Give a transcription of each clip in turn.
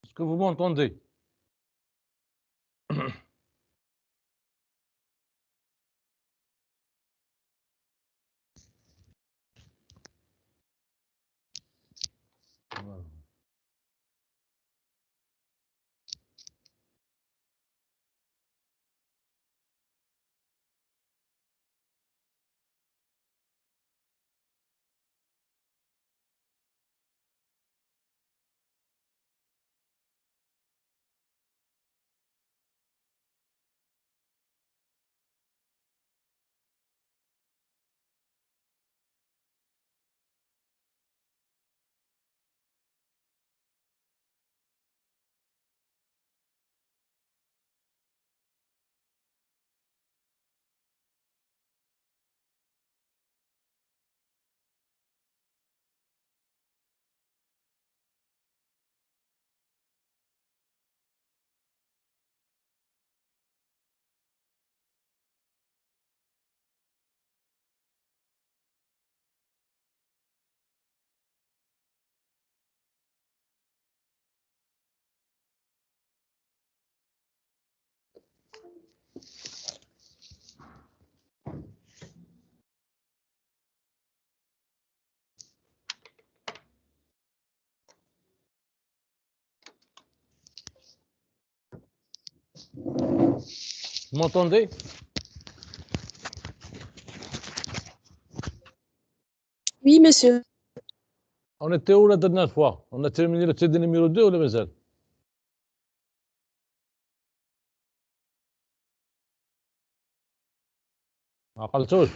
Est-ce que vous m'entendez? Voilà. Vous m'entendez? Oui, monsieur. On était où la dernière fois? On a terminé le TD numéro 2 ou le مازال؟ ما عقلتوش؟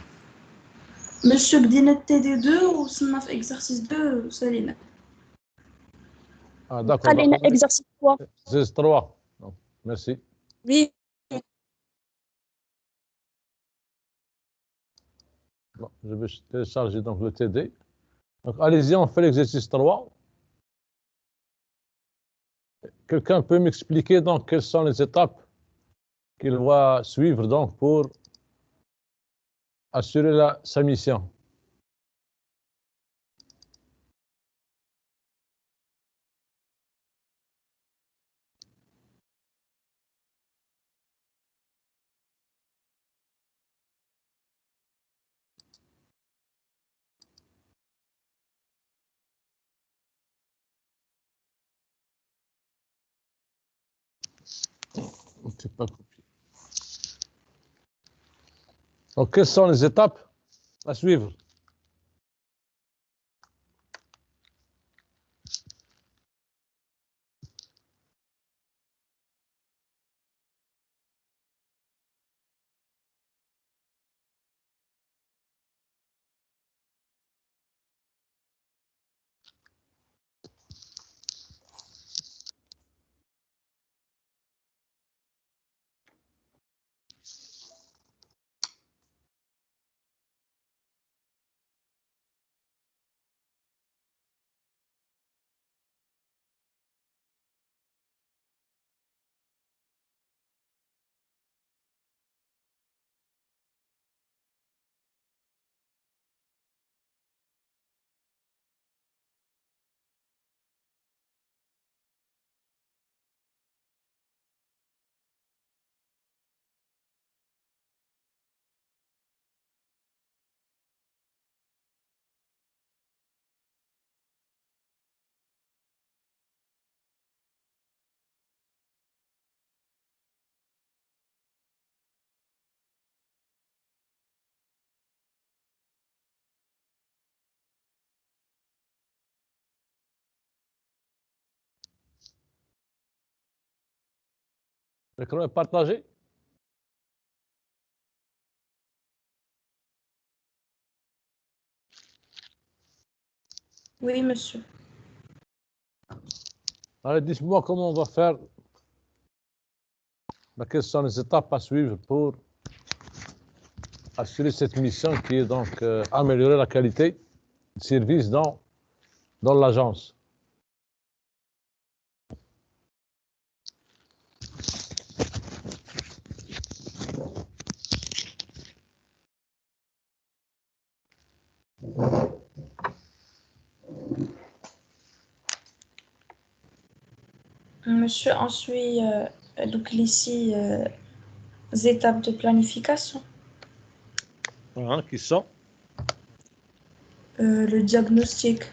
Monsieur بدينا التي 2 وصلنا في exercice 2 وسالينا. Ah, d'accord. خلينا exercice 3. Exercice 3. Donc, merci. Oui. Bon, je vais télécharger donc le TD. Donc, allez-y, on fait l'exercice 3. Quelqu'un peut m'expliquer donc quelles sont les étapes qu'il va suivre donc pour assurer sa mission? C'est pas copié. Donc, quelles sont les étapes à suivre? L'écran est partagé? Oui, monsieur. Allez, dites-moi comment on va faire. Quelles sont les étapes à suivre pour assurer cette mission qui est donc améliorer la qualité de service dans l'agence. Monsieur, on suit donc les 6 étapes de planification. Hein, qui sont? Le diagnostic.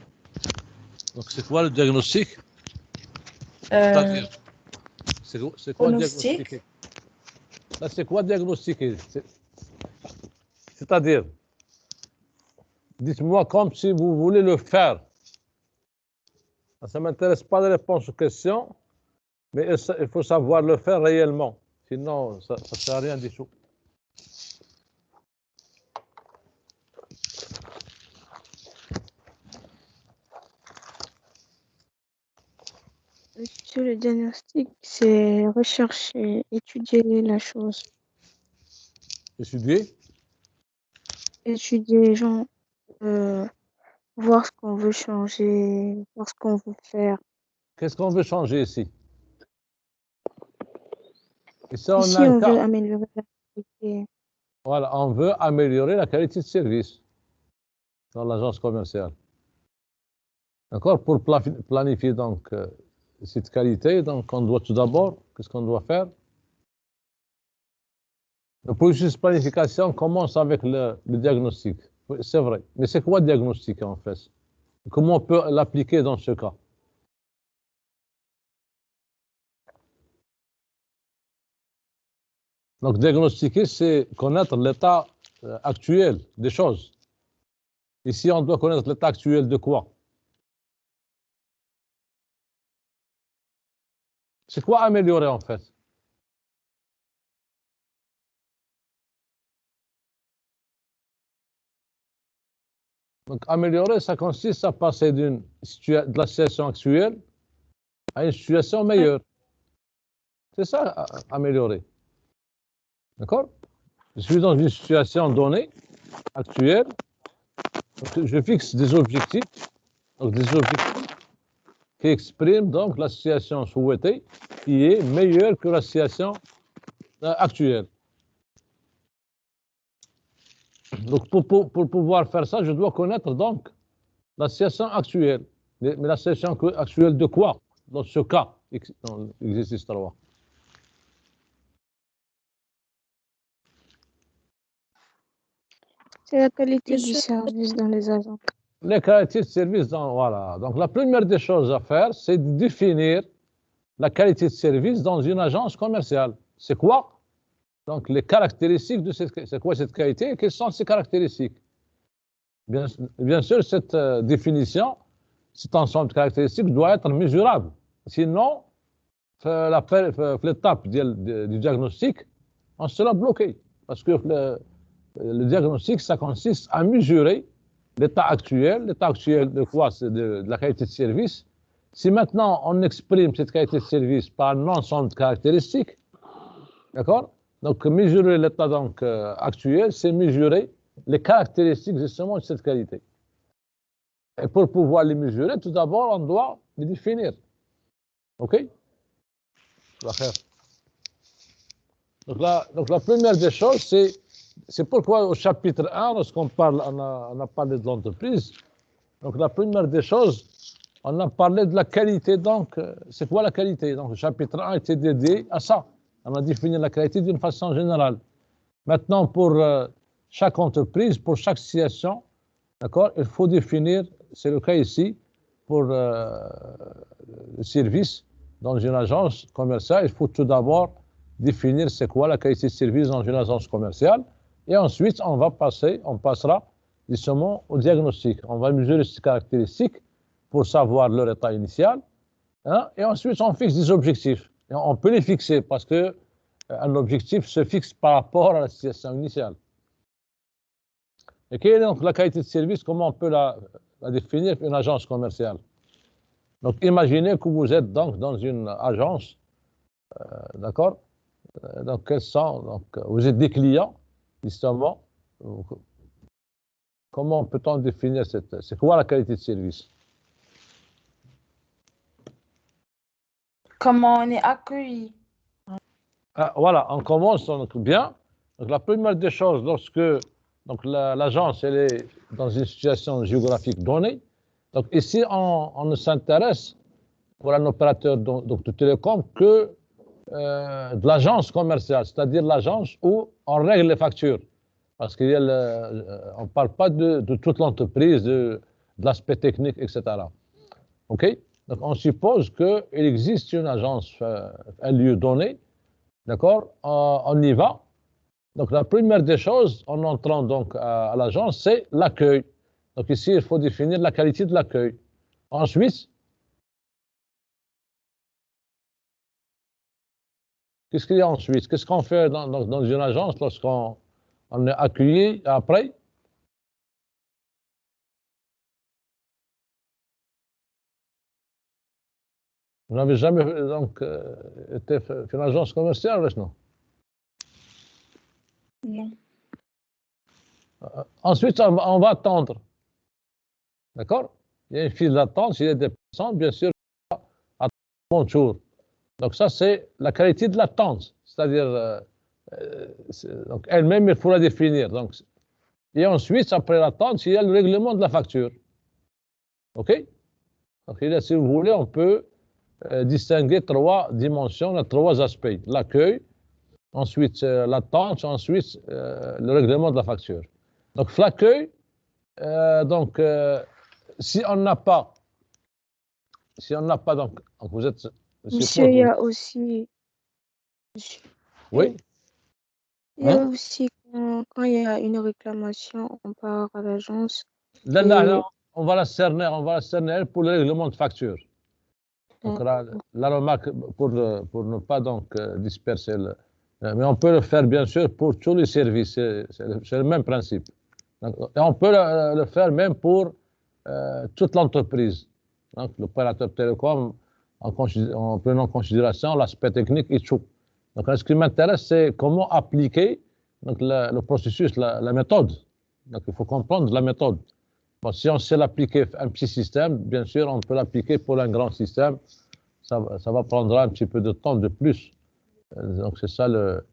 Donc, c'est quoi le diagnostic? Euh, C'est quoi Pronostic. diagnostiquer? Là, c'est quoi diagnostiquer? C'est-à-dire, dites-moi comme si vous voulez le faire. Ça ne m'intéresse pas de réponse aux questions, mais il faut savoir le faire réellement. Sinon, ça ne sert à rien du tout. Monsieur, le diagnostic, c'est rechercher, étudier la chose. Étudier? Étudier les gens, voir ce qu'on veut changer, voir ce qu'on veut faire. Qu'est-ce qu'on veut changer ici? Ici, on Ici, a un on veut cas. améliorer la qualité. Voilà, on veut améliorer la qualité de service dans l'agence commerciale. D'accord? Pour planifier donc cette qualité, donc on doit tout d'abord, qu'est-ce qu'on doit faire? Le processus de planification commence avec le diagnostic. Oui, c'est vrai. Mais c'est quoi diagnostiquer en fait? Comment on peut l'appliquer dans ce cas? Donc diagnostiquer, c'est connaître l'état actuel des choses. Ici, on doit connaître l'état actuel de quoi? C'est quoi améliorer en fait? Donc améliorer, ça consiste à passer de la situation actuelle à une situation meilleure. C'est ça, améliorer. D'accord? Je suis dans une situation donnée, actuelle, donc je fixe des objectifs, qui expriment donc la situation souhaitée, qui est meilleure que la situation actuelle. Donc pour pouvoir faire ça, je dois connaître donc la situation actuelle. Mais la situation actuelle de quoi? Dans ce cas, dans l'exercice 3. C'est la qualité du Monsieur, service dans les agences. Les qualités de service, voilà. Donc la première des choses à faire, c'est de définir la qualité de service dans une agence commerciale. C'est quoi? Donc les caractéristiques de c'est quoi cette qualité et quelles sont ces caractéristiques? Bien sûr, cette définition, cet ensemble de caractéristiques doit être mesurable. Sinon, l'étape du diagnostic, on sera bloqué. Parce que le diagnostic, ça consiste à mesurer l'état actuel. L'état actuel de quoi? C'est de la qualité de service. Si maintenant on exprime cette qualité de service par un ensemble de caractéristiques, d'accord? Donc mesurer l'état actuel, c'est mesurer les caractéristiques justement de cette qualité. Et pour pouvoir les mesurer, tout d'abord, on doit les définir. OK? Donc la première des choses, c'est pourquoi au chapitre 1, lorsqu'on parle, on a parlé de l'entreprise, donc la première des choses, on a parlé de la qualité. Donc, c'est quoi la qualité? Donc, le chapitre 1 était dédié à ça. On a défini la qualité d'une façon générale. Maintenant, pour chaque entreprise, pour chaque situation, d'accord, il faut définir, c'est le cas ici, pour le service dans une agence commerciale, il faut tout d'abord définir c'est quoi la qualité de service dans une agence commerciale. Et ensuite, on passera justement au diagnostic. On va mesurer ces caractéristiques pour savoir leur état initial. Hein, et ensuite, on fixe des objectifs. Et on peut les fixer parce que un objectif se fixe par rapport à la situation initiale. Et quelle est donc la qualité de service? Comment on peut la définir une agence commerciale? Donc, imaginez que vous êtes donc dans une agence, d'accord? Donc, vous êtes des clients, justement. Comment peut-on définir c'est quoi la qualité de service? comment on est accueilli? Voilà, on commence donc bien. Donc, la première des choses, lorsque l'agence elle est dans une situation géographique donnée, donc ici on s'intéresse pour un opérateur donc de télécom que de l'agence commerciale, c'est-à-dire l'agence où on règle les factures. Parce qu'on ne parle pas de toute l'entreprise, de l'aspect technique, etc. OK? Donc, on suppose qu'il existe une agence, un lieu donné, d'accord? On y va. Donc, la première des choses, en entrant donc à l'agence, c'est l'accueil. Donc, ici, il faut définir la qualité de l'accueil. Ensuite, qu'est-ce qu'il y a ensuite? Qu'est-ce qu'on fait dans une agence lorsqu'on est accueilli après? Vous n'avez jamais donc, été fait une agence commerciale, non? Non. Ensuite, on va attendre. D'accord? Il y a une file d'attente. S'il y a des personnes, bien sûr, attendre bon jour. Donc, ça, c'est la qualité de l'attente. C'est-à-dire, donc elle-même, il faut la définir. Donc, et ensuite, après l'attente, il y a le règlement de la facture. OK? Donc, si vous voulez, on peut distinguer trois dimensions, trois aspects. L'accueil, ensuite l'attente, ensuite le règlement de la facture. Donc, l'accueil, si on n'a pas, donc vous êtes... Monsieur, il y a aussi... Oui? Il y a aussi, quand il y a une réclamation, on part à l'agence. Là, on va la cerner pour le règlement de facture. Donc, la remarque, pour ne pas donc disperser mais on peut le faire, bien sûr, pour tous les services. C'est le même principe. Donc, et on peut le faire même pour toute l'entreprise. Donc, l'opérateur télécom, en prenant en considération l'aspect technique et tout. Donc, ce qui m'intéresse, c'est comment appliquer donc, le processus, la méthode. Donc, il faut comprendre la méthode. Bon, si on sait l'appliquer un petit système, bien sûr, on peut l'appliquer pour un grand système. Ça va prendre un petit peu de temps de plus. Donc, c'est ça le...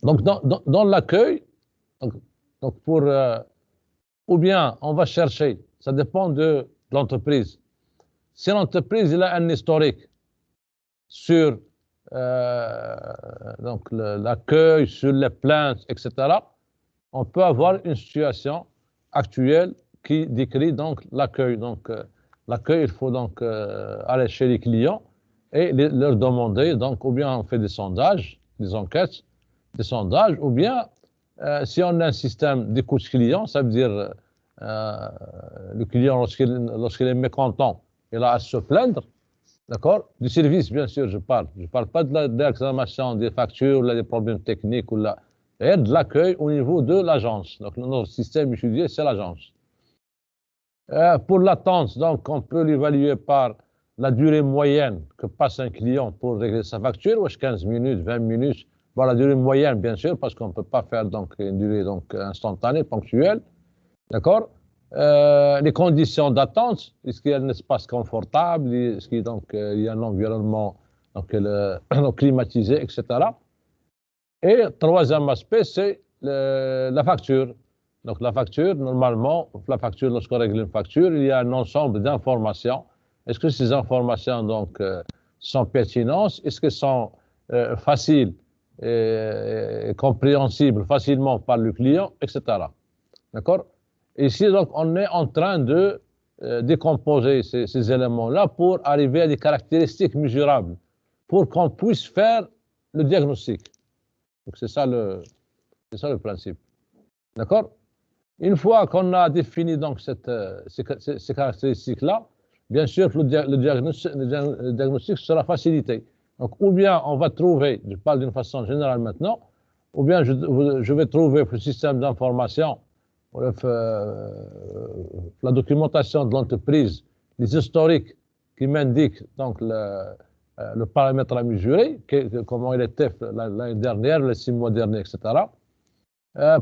Donc, dans l'accueil, donc pour... ou bien, on va chercher, ça dépend de l'entreprise. Si l'entreprise a un historique sur donc l'accueil, sur les plaintes, etc., on peut avoir une situation actuelle qui décrit donc l'accueil. Donc, l'accueil, il faut donc aller chez les clients et leur demander, donc, ou bien on fait des sondages, des enquêtes, des sondages, ou bien si on a un système d'écoute client, ça veut dire le client, lorsqu'il est mécontent, il a à se plaindre, d'accord? Du service, bien sûr, je parle. Je ne parle pas de l'exclamation, des factures, des problèmes techniques, et de l'accueil au niveau de l'agence. Donc, notre système étudié, c'est l'agence. Pour l'attente, donc, on peut l'évaluer par la durée moyenne que passe un client pour régler sa facture, 15 minutes, 20 minutes. Bon, la durée moyenne, bien sûr, parce qu'on ne peut pas faire donc, une durée donc, instantanée, ponctuelle. D'accord? Les conditions d'attente, est-ce qu'il y a un espace confortable, est-ce qu'il y a un environnement donc, climatisé, etc. Et troisième aspect, c'est la facture. Donc la facture, normalement, lorsqu'on règle une facture, il y a un ensemble d'informations. Est-ce que ces informations donc, sont pertinentes? Est-ce qu'elles sont faciles et compréhensibles facilement par le client, etc. D'accord? Ici, donc, on est en train de décomposer ces éléments-là pour arriver à des caractéristiques mesurables, pour qu'on puisse faire le diagnostic. Donc, c'est ça le principe. D'accord? Une fois qu'on a défini donc ces caractéristiques-là, bien sûr, le diagnostic sera facilité. Donc, ou bien on va trouver, je parle d'une façon générale maintenant, ou bien je vais trouver le système d'information, la documentation de l'entreprise, les historiques qui m'indiquent donc le paramètre à mesurer, comment il était l'année dernière, les 6 mois derniers, etc.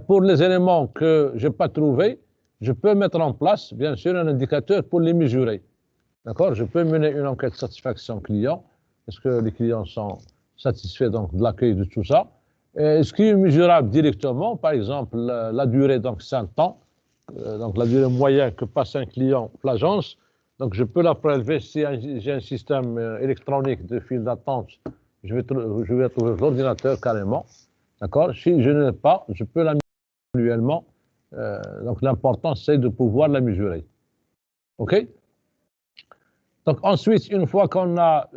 Pour les éléments que je n'ai pas trouvés, je peux mettre en place, bien sûr, un indicateur pour les mesurer. D'accord? Je peux mener une enquête de satisfaction client. Est-ce que les clients sont satisfaits donc, de l'accueil de tout ça? Ce qui est mesurable directement, par exemple, la durée, donc 5 ans, donc la durée moyenne que passe un client l'agence, Donc, je peux la prélever si j'ai un système électronique de file d'attente. Je vais trouver l'ordinateur carrément. D'accord? Si je ne l'ai pas, je peux la mesurer manuellement. Donc, l'important, c'est de pouvoir la mesurer. OK? Donc, ensuite, une fois qu'on a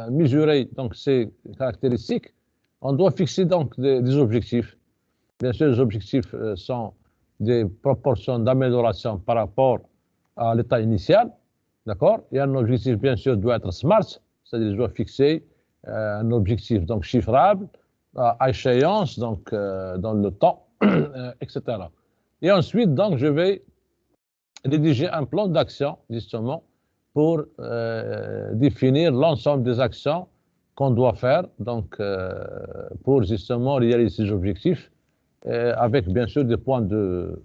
mesuré donc, ces caractéristiques, on doit fixer donc des objectifs. Bien sûr, les objectifs sont des proportions d'amélioration par rapport à l'état initial. D'accord? Et un objectif, bien sûr, doit être SMART, c'est-à-dire je dois fixer un objectif donc chiffrable, à échéance, donc dans le temps, etc. Et ensuite, donc, je vais rédiger un plan d'action, justement, pour définir l'ensemble des actions qu'on doit faire, donc, pour justement réaliser ces objectifs, avec bien sûr des points de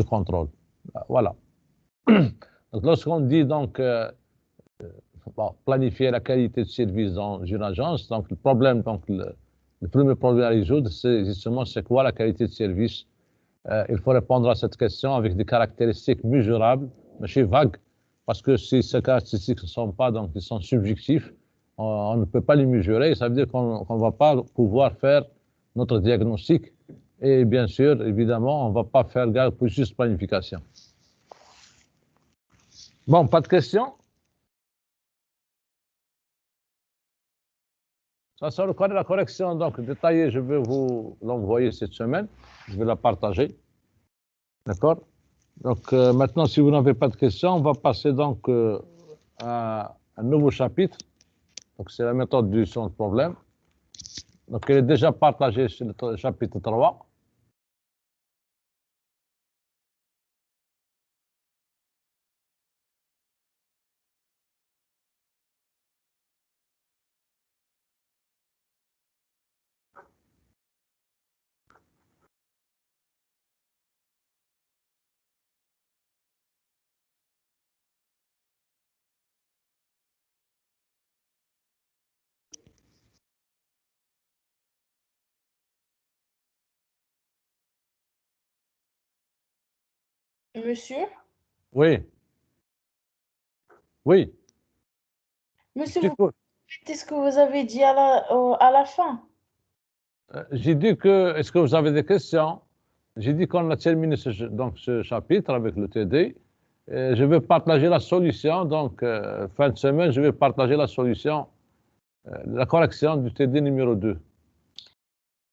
contrôle. Voilà. Donc, lorsqu'on dit donc planifier la qualité de service dans une agence, donc le problème, donc le premier problème à résoudre, c'est justement c'est quoi la qualité de service. Il faut répondre à cette question avec des caractéristiques mesurables, mais vagues, parce que si ces caractéristiques ne sont pas, donc ils sont subjectifs, on ne peut pas les mesurer, ça veut dire qu'on ne va pas pouvoir faire notre diagnostic. Et bien sûr, évidemment, on ne va pas faire gaffe pour juste planification. Bon, pas de questions? Ça, sur la correction donc, détaillée, je vais vous l'envoyer cette semaine. Je vais la partager. D'accord? Donc, maintenant, si vous n'avez pas de questions, on va passer donc à un nouveau chapitre. Donc, c'est la méthode du son de problème. Donc, elle est déjà partagée sur le chapitre 3. Monsieur? Oui, oui. Monsieur, vous J'écoute. répétez ce que vous avez dit à la fin. J'ai dit que, est-ce que vous avez des questions? J'ai dit qu'on a terminé ce chapitre avec le TD. Je vais partager la solution. Donc, fin de semaine, je vais partager la solution, la correction du TD numéro 2.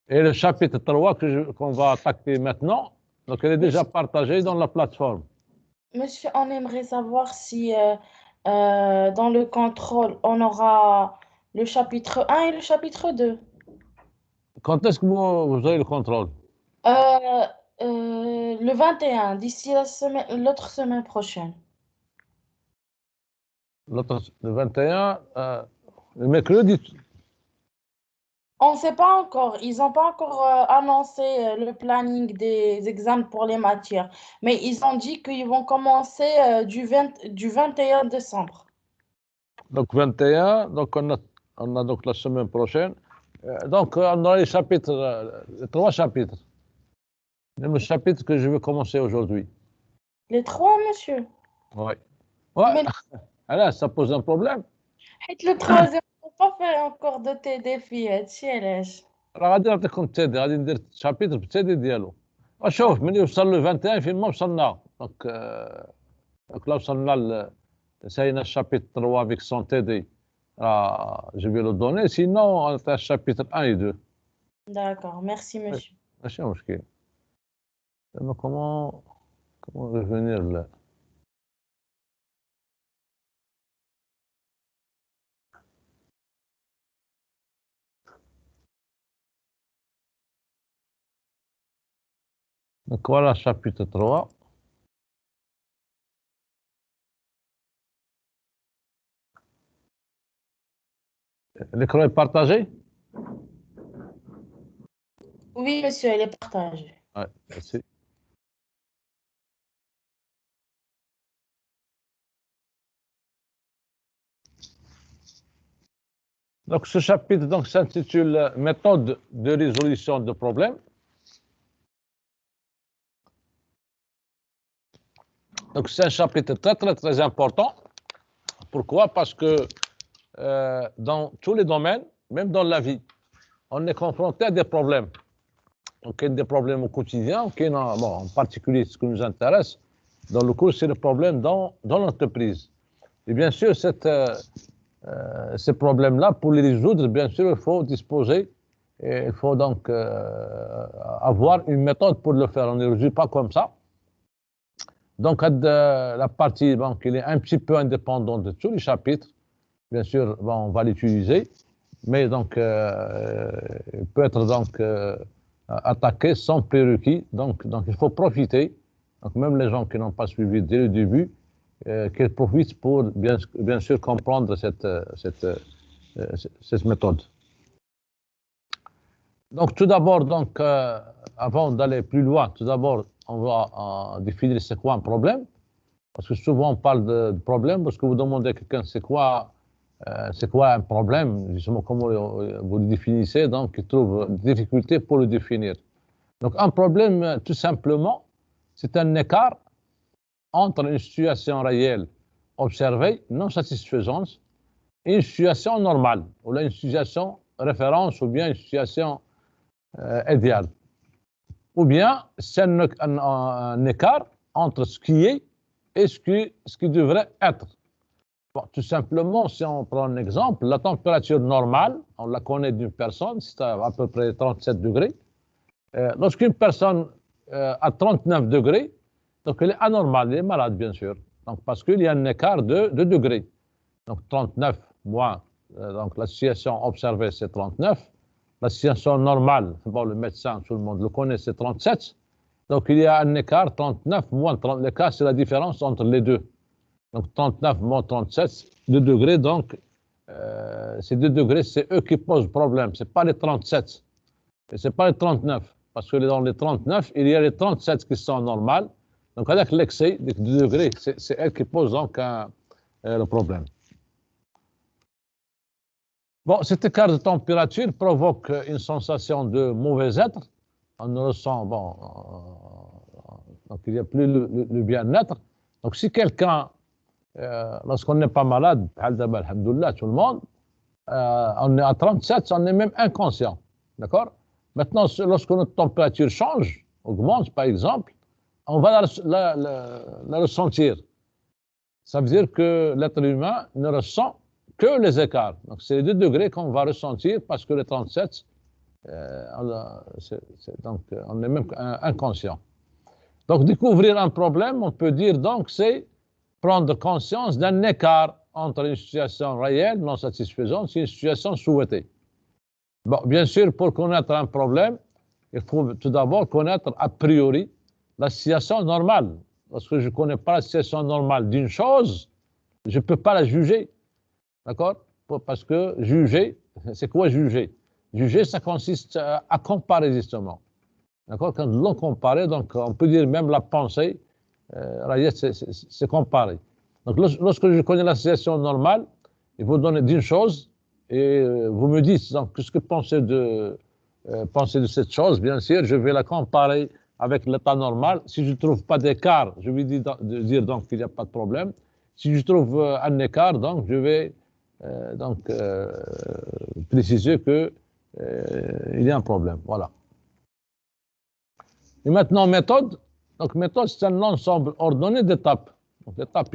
Et le chapitre 3 qu'on va attaquer maintenant, donc elle est déjà partagée dans la plateforme. Monsieur, on aimerait savoir si dans le contrôle, on aura le chapitre 1 et le chapitre 2. Quand est-ce que vous aurez le contrôle? Le 21, d'ici l'autre semaine prochaine. Le 21, le mercredi. On ne sait pas encore. Ils n'ont pas encore annoncé le planning des examens pour les matières. Mais ils ont dit qu'ils vont commencer du 21 décembre. Donc 21, donc on a donc la semaine prochaine. Donc on a les chapitres, les 3 chapitres. Même le chapitre que je vais commencer aujourd'hui. Les 3, monsieur. Oui. Ouais. Mais Alors, ça pose un problème. le troisième, on ne peut pas faire encore de tes défis. راه غادي نعطيكم التادي غادي ندير شابيتر بالتادي ديالو شوف ملي وصل ل 21 فين ما وصلنا دونك لا وصلنا ساينا الشابيتر 3 افيك سون تي راه جو في لو دوني سينو نعطي الشابيتر 1 و 2 D'accord, merci monsieur. ماشي مشكل زعما كومون ريفونير Donc voilà, chapitre 3. L'écran est partagé? Oui, monsieur, elle est partagée. Ouais, merci. Donc ce chapitre s'intitule Méthode de résolution de problèmes. Donc c'est un chapitre très important Pourquoi? Parce que dans tous les domaines, même dans la vie, on est confronté à des problèmes. Donc, il y a des problèmes au quotidien, bon, en particulier ce qui nous intéresse dans le cours, c'est le problème dans l'entreprise. Et bien sûr, ces problèmes-là, pour les résoudre, bien sûr, il faut disposer, et il faut donc avoir une méthode pour le faire. On ne résout pas comme ça. Donc, la partie, donc, il est un petit peu indépendant de tous les chapitres. Bien sûr, bon, on va l'utiliser, mais donc, il peut être donc attaqué sans prérequis. Donc, il faut profiter. Donc, même les gens qui n'ont pas suivi dès le début, qu'ils profitent pour bien sûr comprendre cette méthode. Donc, tout d'abord, donc, avant d'aller plus loin, tout d'abord, on va définir c'est quoi un problème. Parce que souvent, on parle de problème, parce que vous demandez à quelqu'un c'est quoi un problème, justement, comment vous le définissez, donc il trouve des difficultés pour le définir. Donc, un problème, tout simplement, c'est un écart entre une situation réelle observée, non satisfaisante, et une situation normale, ou là, une situation référence, ou bien une situation idéale. Ou bien, c'est un écart entre ce qui est et ce qui devrait être. Bon, tout simplement, si on prend un exemple, la température normale, on la connaît d'une personne, c'est à peu près 37 degrés. Lorsqu'une personne a 39 degrés, donc elle est anormale, elle est malade, bien sûr. Donc, parce qu'il y a un écart de degrés. Donc, 39 moins, donc la situation observée, c'est 39. La situation normale, bon, le médecin, tout le monde le connaît, c'est 37. Donc, il y a un écart, 39 moins 30. L'écart, c'est la différence entre les deux. Donc, 39 moins 37, 2 degrés. Donc, ces 2 degrés, c'est eux qui posent problème. Ce n'est pas les 37. Et ce n'est pas les 39. Parce que dans les 39, il y a les 37 qui sont normales. Donc, avec l'excès des 2 degrés, c'est elles qui posent donc le problème. Bon, cet écart de température provoque une sensation de mauvais être. On ressent, bon, donc il n'y a plus le bien-être. Donc, si quelqu'un, lorsqu'on n'est pas malade, alhamdoulilah, tout le monde, on est à 37, on est même inconscient. D'accord? Maintenant, lorsque notre température change, augmente par exemple, on va la ressentir. Ça veut dire que l'être humain ne ressent que les écarts. Donc, c'est les 2 degrés qu'on va ressentir parce que les 37, donc, on est même inconscient. Donc, découvrir un problème, on peut dire, donc, c'est prendre conscience d'un écart entre une situation réelle, non satisfaisante, et une situation souhaitée. Bon, bien sûr, pour connaître un problème, il faut tout d'abord connaître a priori la situation normale. Lorsque je ne connais pas la situation normale d'une chose, je ne peux pas la juger. D'accord? Parce que juger, c'est quoi juger? Juger, ça consiste à comparer justement. D'accord? Quand l'on compare, donc on peut dire même la pensée, c'est comparer. Donc lorsque je connais la situation normale, il vous donne d'une chose et vous me dites donc qu'est-ce que pensez de cette chose. Bien sûr, je vais la comparer avec l'état normal. Si je ne trouve pas d'écart, je vais dire donc qu'il n'y a pas de problème. Si je trouve un écart, donc je vais préciser que il y a un problème. Voilà. Et maintenant, méthode. Donc, méthode, c'est un ensemble ordonné d'étapes. Donc, l'étape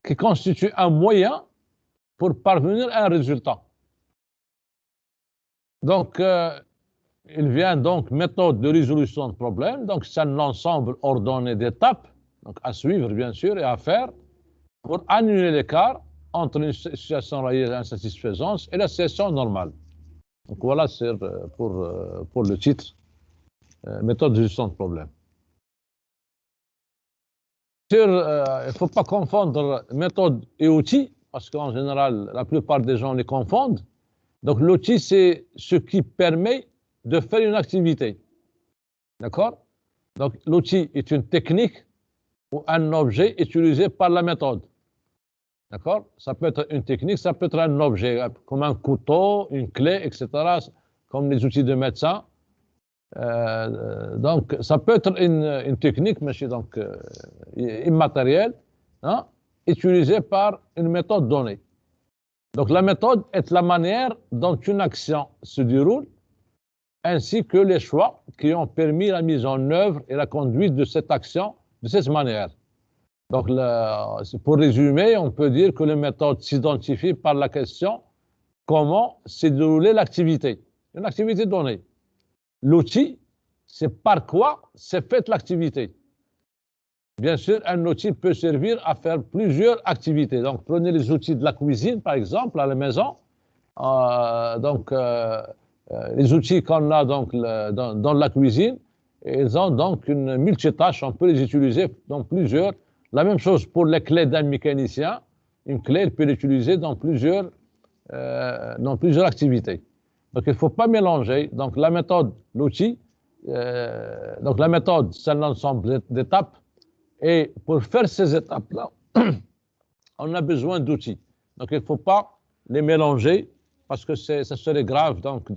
qui constitue un moyen pour parvenir à un résultat. Donc, il vient donc méthode de résolution de problème. Donc, c'est un ensemble ordonné d'étapes, donc à suivre, bien sûr, et à faire pour annuler l'écart entre une situation réelle insatisfaisante et la situation normale. Donc, voilà, c'est pour le titre, méthode de résolution de problème. Il ne faut pas confondre méthode et outil, parce qu'en général, la plupart des gens les confondent. Donc, l'outil, c'est ce qui permet de faire une activité. D'accord? Donc, l'outil est une technique ou un objet utilisé par la méthode. D'accord? Ça peut être une technique, ça peut être un objet, comme un couteau, une clé, etc., comme les outils de médecin. Donc, ça peut être une technique, mais c'est donc immatérielle, hein, utilisée par une méthode donnée. Donc la méthode est la manière dont une action se déroule, ainsi que les choix qui ont permis la mise en œuvre et la conduite de cette action de cette manière. Donc, pour résumer, on peut dire que les méthodes s'identifient par la question comment s'est déroulée l'activité, une activité donnée. L'outil, c'est par quoi s'est faite l'activité. Bien sûr, un outil peut servir à faire plusieurs activités. Donc, prenez les outils de la cuisine, par exemple, à la maison. Les outils qu'on a donc, dans la cuisine, ils ont donc une multitâche. On peut les utiliser dans plusieurs. La même chose pour les clés d'un mécanicien. Une clé, il peut l'utiliser dans plusieurs activités. Donc, il ne faut pas mélanger. Donc, la méthode, l'outil, donc la méthode, c'est l'ensemble d'étapes. Et pour faire ces étapes-là, on a besoin d'outils. Donc, il ne faut pas les mélanger parce que ça serait grave. Donc,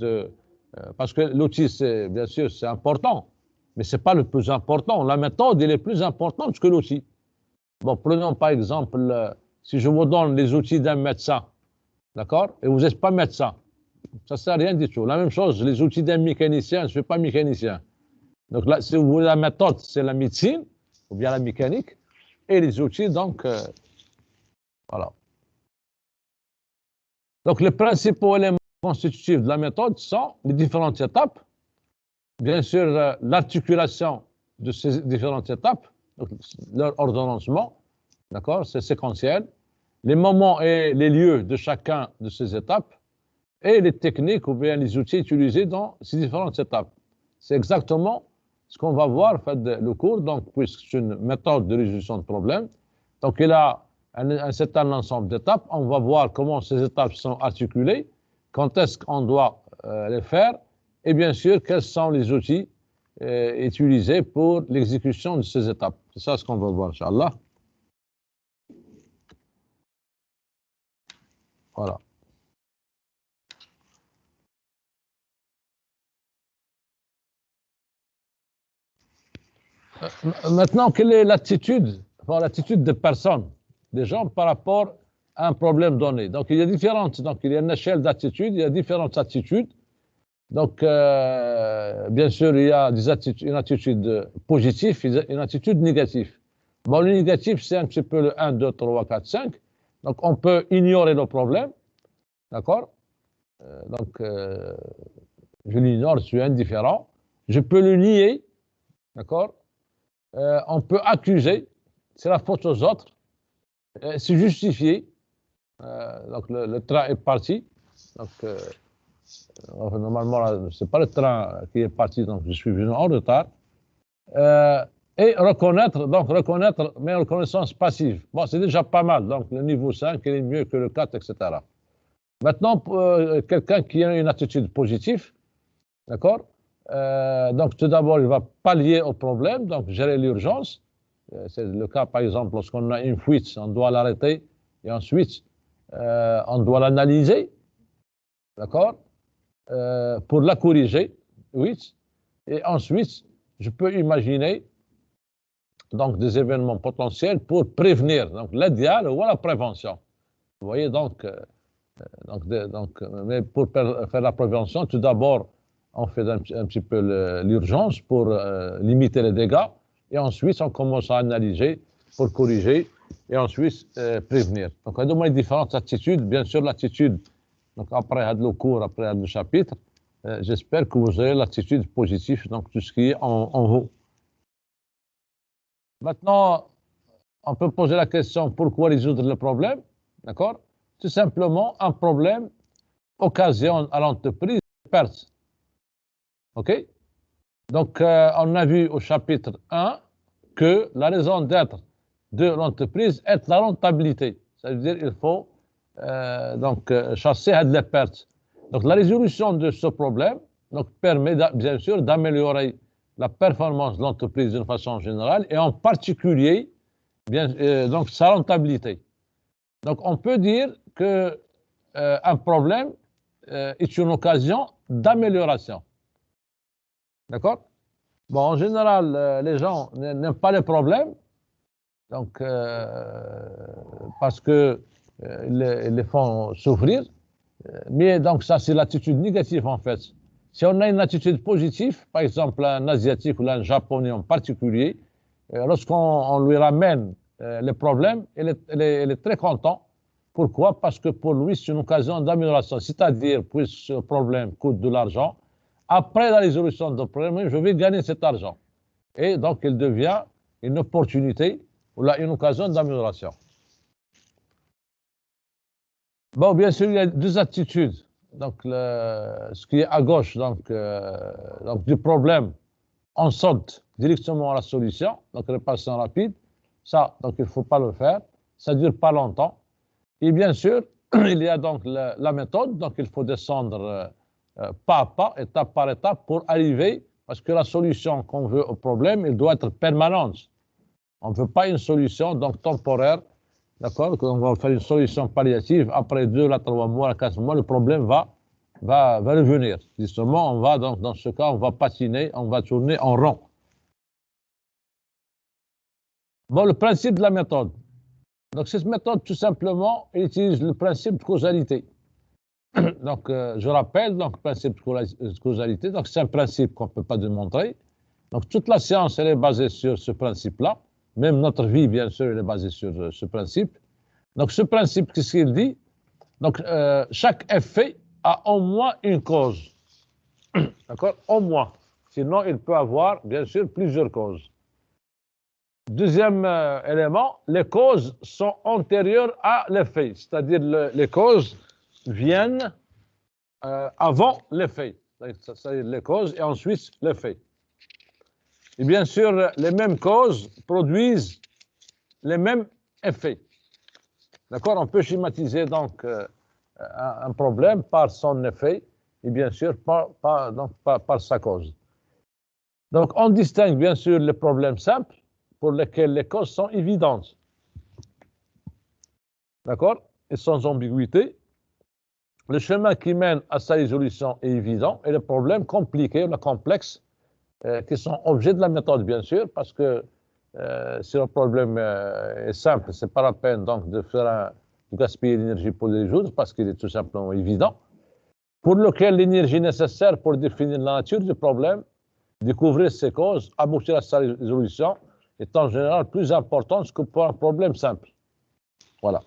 parce que l'outil, bien sûr, c'est important, mais ce n'est pas le plus important. La méthode, elle est plus importante que l'outil. Bon, prenons par exemple, si je vous donne les outils d'un médecin, d'accord, et vous n'êtes pas médecin, ça ne sert à rien du tout. La même chose, les outils d'un mécanicien, je ne suis pas mécanicien. Donc là, si vous voulez, la méthode, c'est la médecine, ou bien la mécanique, et les outils, donc, voilà. Donc, les principaux éléments constitutifs de la méthode sont les différentes étapes, bien sûr, l'articulation de ces différentes étapes, donc, leur ordonnancement, d'accord, c'est séquentiel, les moments et les lieux de chacun de ces étapes, et les techniques ou bien les outils utilisés dans ces différentes étapes. C'est exactement ce qu'on va voir en fait, le cours, donc, puisque c'est une méthode de résolution de problèmes. Donc, il a un certain ensemble d'étapes. On va voir comment ces étapes sont articulées, quand est-ce qu'on doit les faire, et bien sûr, quels sont les outils utilisés pour l'exécution de ces étapes. C'est ça ce qu'on va voir, Inch'Allah. Voilà. Maintenant, quelle est l'attitude des personnes, des gens par rapport à un problème donné? Donc, il y a une échelle d'attitude, il y a différentes attitudes. Donc, bien sûr, il y a une attitude positive et une attitude négative. Bon, le négatif, c'est un petit peu le 1, 2, 3, 4, 5. Donc, on peut ignorer le problème, d'accord? Je l'ignore, je suis indifférent. Je peux le nier, d'accord? On peut accuser, c'est la faute aux autres, c'est justifié. Donc le train est parti. Donc normalement, c'est pas le train qui est parti, donc je suis venu en retard. Et reconnaître, mais reconnaissance passive. Bon, c'est déjà pas mal. Donc le niveau 5, il est mieux que le 4, etc. Maintenant, quelqu'un qui a une attitude positive, d'accord? Donc, tout d'abord, il va pallier au problème, donc gérer l'urgence. C'est le cas, par exemple, lorsqu'on a une fuite, on doit l'arrêter et ensuite, on doit l'analyser, d'accord, pour la corriger, oui. Et ensuite, je peux imaginer donc des événements potentiels pour prévenir, donc l'idéal ou la prévention. Vous voyez, mais pour faire la prévention, tout d'abord, on fait un petit peu l'urgence pour limiter les dégâts, et ensuite on commence à analyser pour corriger, et ensuite prévenir. Donc, il y a différentes attitudes. Bien sûr, l'attitude, donc après le cours, après le chapitre, j'espère que vous aurez l'attitude positive, donc tout ce qui est en haut. Maintenant, on peut poser la question, pourquoi résoudre le problème? D'accord? Tout simplement, un problème occasionne à l'entreprise des pertes. OK? Donc, on a vu au chapitre 1 que la raison d'être de l'entreprise est la rentabilité. Ça veut dire qu'il faut chasser à de la perte. Donc, la résolution de ce problème permet bien sûr d'améliorer la performance de l'entreprise d'une façon générale et en particulier donc sa rentabilité. Donc, on peut dire que un problème est une occasion d'amélioration. D'accord? Bon, en général, les gens n'aiment pas les problèmes, donc, parce que les font souffrir. Mais donc, ça, c'est l'attitude négative, en fait. Si on a une attitude positive, par exemple, un Asiatique ou un Japonais en particulier, lorsqu'on lui ramène les problèmes, il est très content. Pourquoi? Parce que pour lui, c'est une occasion d'amélioration. C'est-à-dire, puisque ce problème coûte de l'argent, après la résolution du problème, je vais gagner cet argent. Et donc, il devient une opportunité ou là, une occasion d'amélioration. Bon, bien sûr, il y a deux attitudes. Donc, ce qui est à gauche, donc du problème, on saute directement à la solution, donc réparation rapide. Ça, donc, il ne faut pas le faire. Ça ne dure pas longtemps. Et bien sûr, il y a donc la méthode, donc il faut descendre pas à pas, étape par étape, pour arriver, parce que la solution qu'on veut au problème, elle doit être permanente. On ne veut pas une solution donc temporaire, d'accord? On va faire une solution palliative, après 2 à 3 mois, à 4 mois, le problème va revenir. Justement, on va donc, dans ce cas, on va patiner, on va tourner en rond. Bon, le principe de la méthode. Donc, cette méthode, tout simplement, utilise le principe de causalité. Donc, je rappelle, donc, le principe de causalité, donc, c'est un principe qu'on ne peut pas démontrer. Donc, toute la science, elle est basée sur ce principe-là. Même notre vie, bien sûr, elle est basée sur ce principe. Donc, ce principe, qu'est-ce qu'il dit? Donc, chaque effet a au moins une cause. D'accord? Au moins. Sinon, il peut avoir, bien sûr, plusieurs causes. Deuxième élément, les causes sont antérieures à l'effet. C'est-à-dire, les causes viennent avant l'effet. C'est-à-dire les causes et ensuite l'effet. Et bien sûr, les mêmes causes produisent les mêmes effets. D'accord? On peut schématiser donc un problème par son effet et bien sûr par sa cause. Donc, on distingue bien sûr les problèmes simples pour lesquels les causes sont évidentes. D'accord? Et sans ambiguïté. Le chemin qui mène à sa résolution est évident et les problèmes compliqués ou complexes qui sont objets de la méthode, bien sûr, parce que si le problème est simple, ce n'est pas la peine donc de gaspiller l'énergie pour le résoudre, parce qu'il est tout simplement évident. Pour lequel l'énergie nécessaire pour définir la nature du problème, découvrir ses causes, aboutir à sa résolution, est en général plus importante que pour un problème simple. Voilà.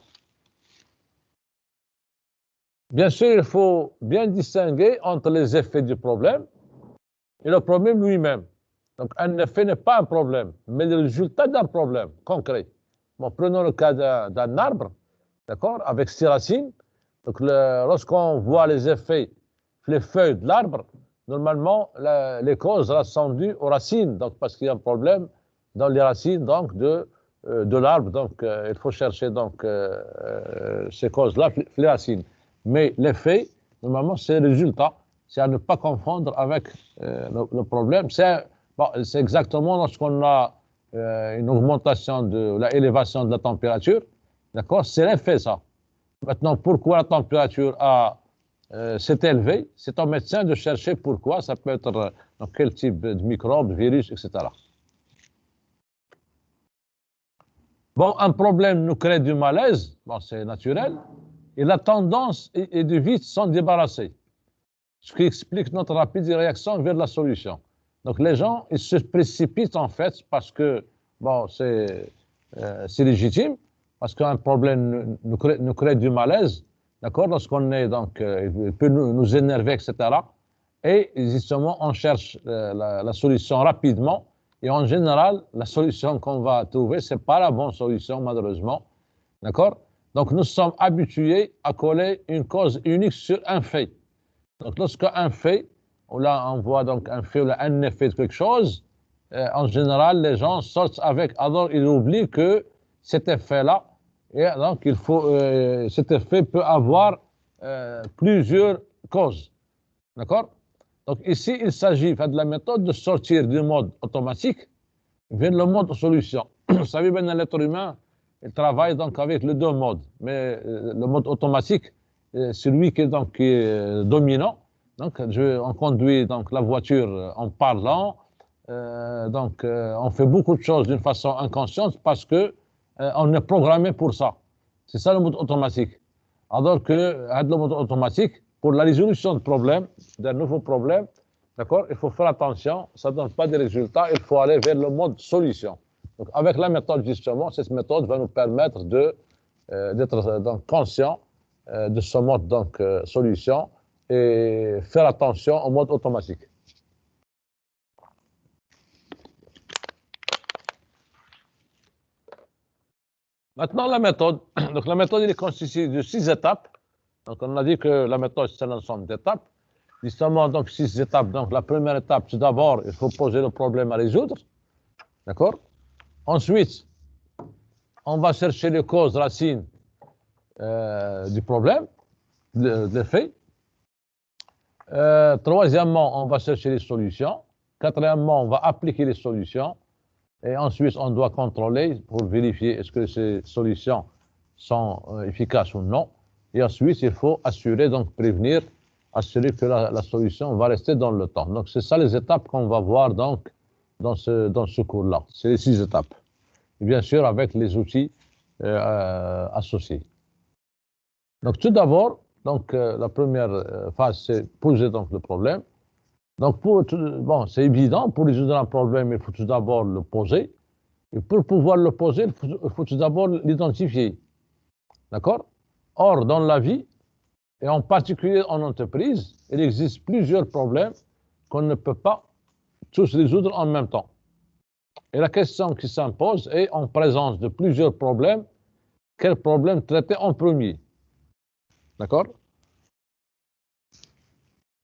Bien sûr, il faut bien distinguer entre les effets du problème et le problème lui-même. Donc, un effet n'est pas un problème, mais le résultat d'un problème concret. Bon, prenons le cas d'un arbre, d'accord, avec ses racines. Donc, lorsqu'on voit les effets, les feuilles de l'arbre, normalement, les causes sont dues aux racines, donc, parce qu'il y a un problème dans les racines donc, de l'arbre. Donc, il faut chercher donc, ces causes-là, les racines. Mais l'effet, normalement, c'est le résultat. C'est à ne pas confondre avec le problème. C'est exactement lorsqu'on a une augmentation de l'élévation de la température. D'accord? C'est l'effet, ça. Maintenant, pourquoi la température s'est élevée? C'est au médecin de chercher pourquoi. Ça peut être dans quel type de microbes, virus, etc. Bon, un problème nous crée du malaise. Bon, c'est naturel. Et la tendance est de vite s'en débarrasser. Ce qui explique notre rapide réaction vers la solution. Donc les gens, ils se précipitent en fait parce que, bon, c'est légitime, parce qu'un problème nous crée du malaise, d'accord, lorsqu'on est, donc, il peut nous énerver, etc. Et justement, on cherche la solution rapidement, et en général, la solution qu'on va trouver, c'est pas la bonne solution, malheureusement, d'accord? Donc nous sommes habitués à coller une cause unique sur un fait. Donc, lorsqu'un fait, là on voit donc un fait ou un effet de quelque chose, en général, les gens sortent avec. Alors, ils oublient que cet effet-là, et donc cet effet peut avoir plusieurs causes. D'accord? Donc, ici, il s'agit de la méthode de sortir du mode automatique vers le mode solution. Vous savez, bien, l'être humain, il travaille donc avec les deux modes, mais le mode automatique, celui qui est dominant. Donc, on conduit donc, la voiture en parlant. On fait beaucoup de choses d'une façon inconsciente parce que on est programmé pour ça. C'est ça le mode automatique. Alors que le mode automatique, pour la résolution de problèmes, d'un nouveau problème, d'accord, il faut faire attention, ça ne donne pas de résultats, il faut aller vers le mode solution. Donc, avec la méthode, justement, cette méthode va nous permettre d'être donc conscient de ce mode donc, solution et faire attention au mode automatique. Maintenant, la méthode. Donc, la méthode elle est constituée de 6 étapes. Donc, on a dit que la méthode, c'est un ensemble d'étapes. Justement, donc, 6 étapes. Donc, la première étape, c'est d'abord, il faut poser le problème à résoudre. D'accord? Ensuite, on va chercher les causes racines du problème, de l'effet. Troisièmement, on va chercher les solutions. Quatrièmement, on va appliquer les solutions. Et ensuite, on doit contrôler pour vérifier est-ce que ces solutions sont efficaces ou non. Et ensuite, il faut assurer, donc prévenir, assurer que la solution va rester dans le temps. Donc, c'est ça les étapes qu'on va voir donc, dans ce cours-là. C'est les 6 étapes. Et bien sûr, avec les outils associés. Donc, tout d'abord, la première phase, c'est poser donc, le problème. Donc, bon, c'est évident, pour résoudre un problème, il faut tout d'abord le poser. Et pour pouvoir le poser, il faut tout d'abord l'identifier. D'accord? Or, dans la vie, et en particulier en entreprise, il existe plusieurs problèmes qu'on ne peut pas tous résoudre en même temps. Et la question qui s'impose est, en présence de plusieurs problèmes, quel problème traiter en premier? D'accord?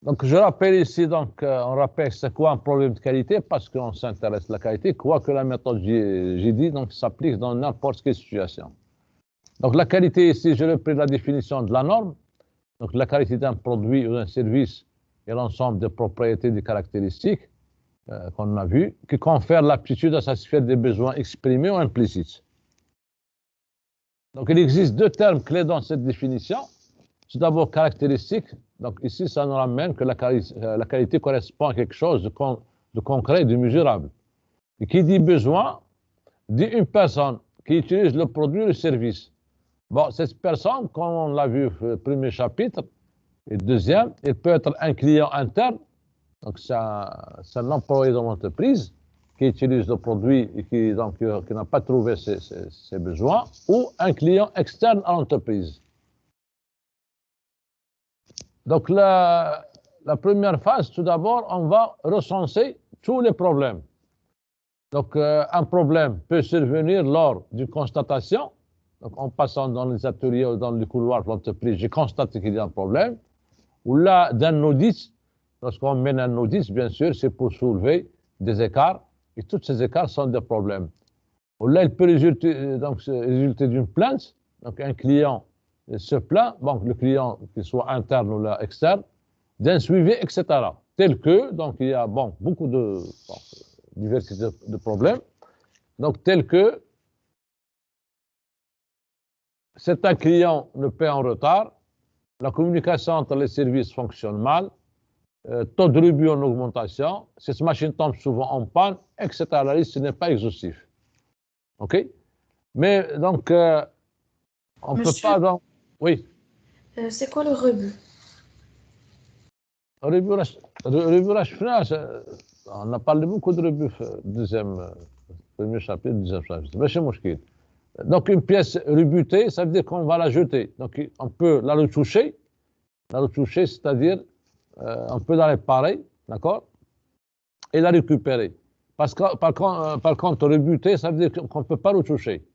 Donc, je rappelle ici, donc, on rappelle c'est quoi un problème de qualité, parce qu'on s'intéresse à la qualité, quoique la méthode, j'ai dit, donc, s'applique dans n'importe quelle situation. Donc, la qualité ici, je repris la définition de la norme. Donc, la qualité d'un produit ou d'un service est l'ensemble des propriétés, des caractéristiques qu'on a vues, qui confèrent l'aptitude à satisfaire des besoins exprimés ou implicites. Donc, il existe 2 termes clés dans cette définition. Tout d'abord, caractéristique. Donc, ici, ça nous ramène que la qualité correspond à quelque chose de concret, de mesurable. Et qui dit besoin, dit une personne qui utilise le produit ou le service. Bon, cette personne, comme on l'a vu au premier chapitre, et deuxième, il peut être un client interne, donc c'est un employé dans l'entreprise qui utilise le produit et qui n'a pas trouvé ses besoins, ou un client externe à l'entreprise. Donc, la première phase, tout d'abord, on va recenser tous les problèmes. Donc, un problème peut survenir lors d'une constatation. Donc, en passant dans les ateliers ou dans les couloirs de l'entreprise, j'ai constaté qu'il y a un problème. Ou là, d'un audit, lorsqu'on mène un audit, bien sûr, c'est pour soulever des écarts. Et tous ces écarts sont des problèmes. Ou là, il peut résulter d'une plainte. Donc, un client se plaint, donc le client, qu'il soit interne ou là, externe, d'un suivi, etc. Tel que, donc il y a beaucoup de diversité de problèmes, donc tel que certains clients ne paient en retard, la communication entre les services fonctionne mal, taux de rebut en augmentation, cette machine tombe souvent en panne, etc. La liste n'est pas exhaustive. OK? Mais donc, on ne peut pas... Donc, oui. C'est quoi le rebut? On a parlé beaucoup de rebut, premier chapitre, deuxième chapitre. Mais c'est mouchkil. Donc, une pièce rebutée, ça veut dire qu'on va la jeter. Donc, on peut la retoucher. La retoucher, c'est-à-dire, on peut la réparer, d'accord? Et la récupérer. Parce que, par contre, rebuter, ça veut dire qu'on ne peut pas retoucher.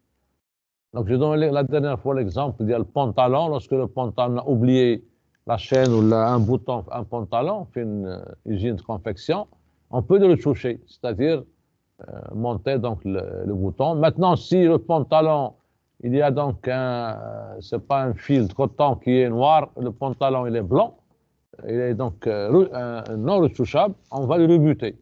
Donc, j'ai donné la dernière fois l'exemple, il y a le pantalon. Lorsque le pantalon a oublié la chaîne ou un bouton, un pantalon, on fait une usine de confection, on peut le retoucher, c'est-à-dire monter donc le bouton. Maintenant, si le pantalon, il y a donc c'est pas un fil de coton qui est noir, le pantalon il est blanc, il est donc non retouchable, on va le rebuter.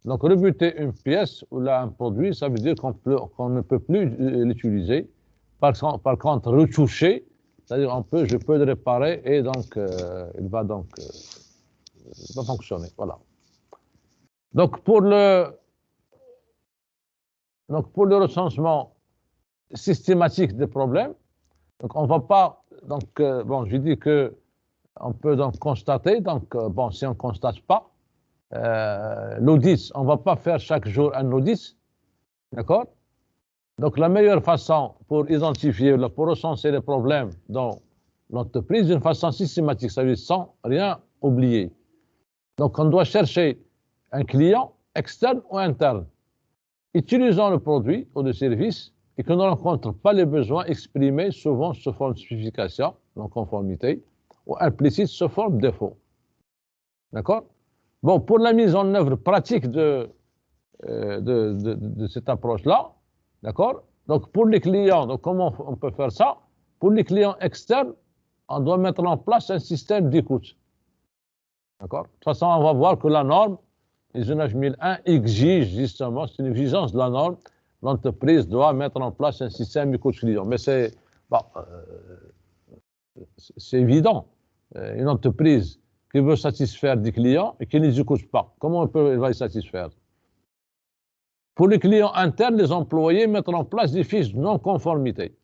Donc, rebuter une pièce ou là, un produit, ça veut dire qu'on ne peut plus l'utiliser. Par contre, retoucher, c'est-à-dire je peux le réparer et donc il va fonctionner. Voilà. Donc, pour le recensement systématique des problèmes. Donc, on ne va pas. Donc, bon, je dis que on peut donc constater. Donc, bon, si on ne constate pas, l'audit, on ne va pas faire chaque jour un audit. D'accord? Donc, la meilleure façon pour identifier, pour recenser les problèmes dans l'entreprise d'une façon systématique, ça veut dire sans rien oublier. Donc, on doit chercher un client externe ou interne, utilisant le produit ou le service et que ne rencontre pas les besoins exprimés souvent sous forme de spécification, non conformité, ou implicite sous forme de défaut. D'accord? Bon, pour la mise en œuvre pratique de cette approche-là, d'accord? Donc, pour les clients, donc comment on peut faire ça? Pour les clients externes, on doit mettre en place un système d'écoute. D'accord? De toute façon, on va voir que la norme, ISO 9001, exige justement, c'est une exigence de la norme, l'entreprise doit mettre en place un système d'écoute client. Mais c'est bon, évident. Une entreprise qui veut satisfaire des clients et qui ne les écoute pas, comment elle va les satisfaire? Pour les clients internes, les employés mettent en place des fiches de non-conformité.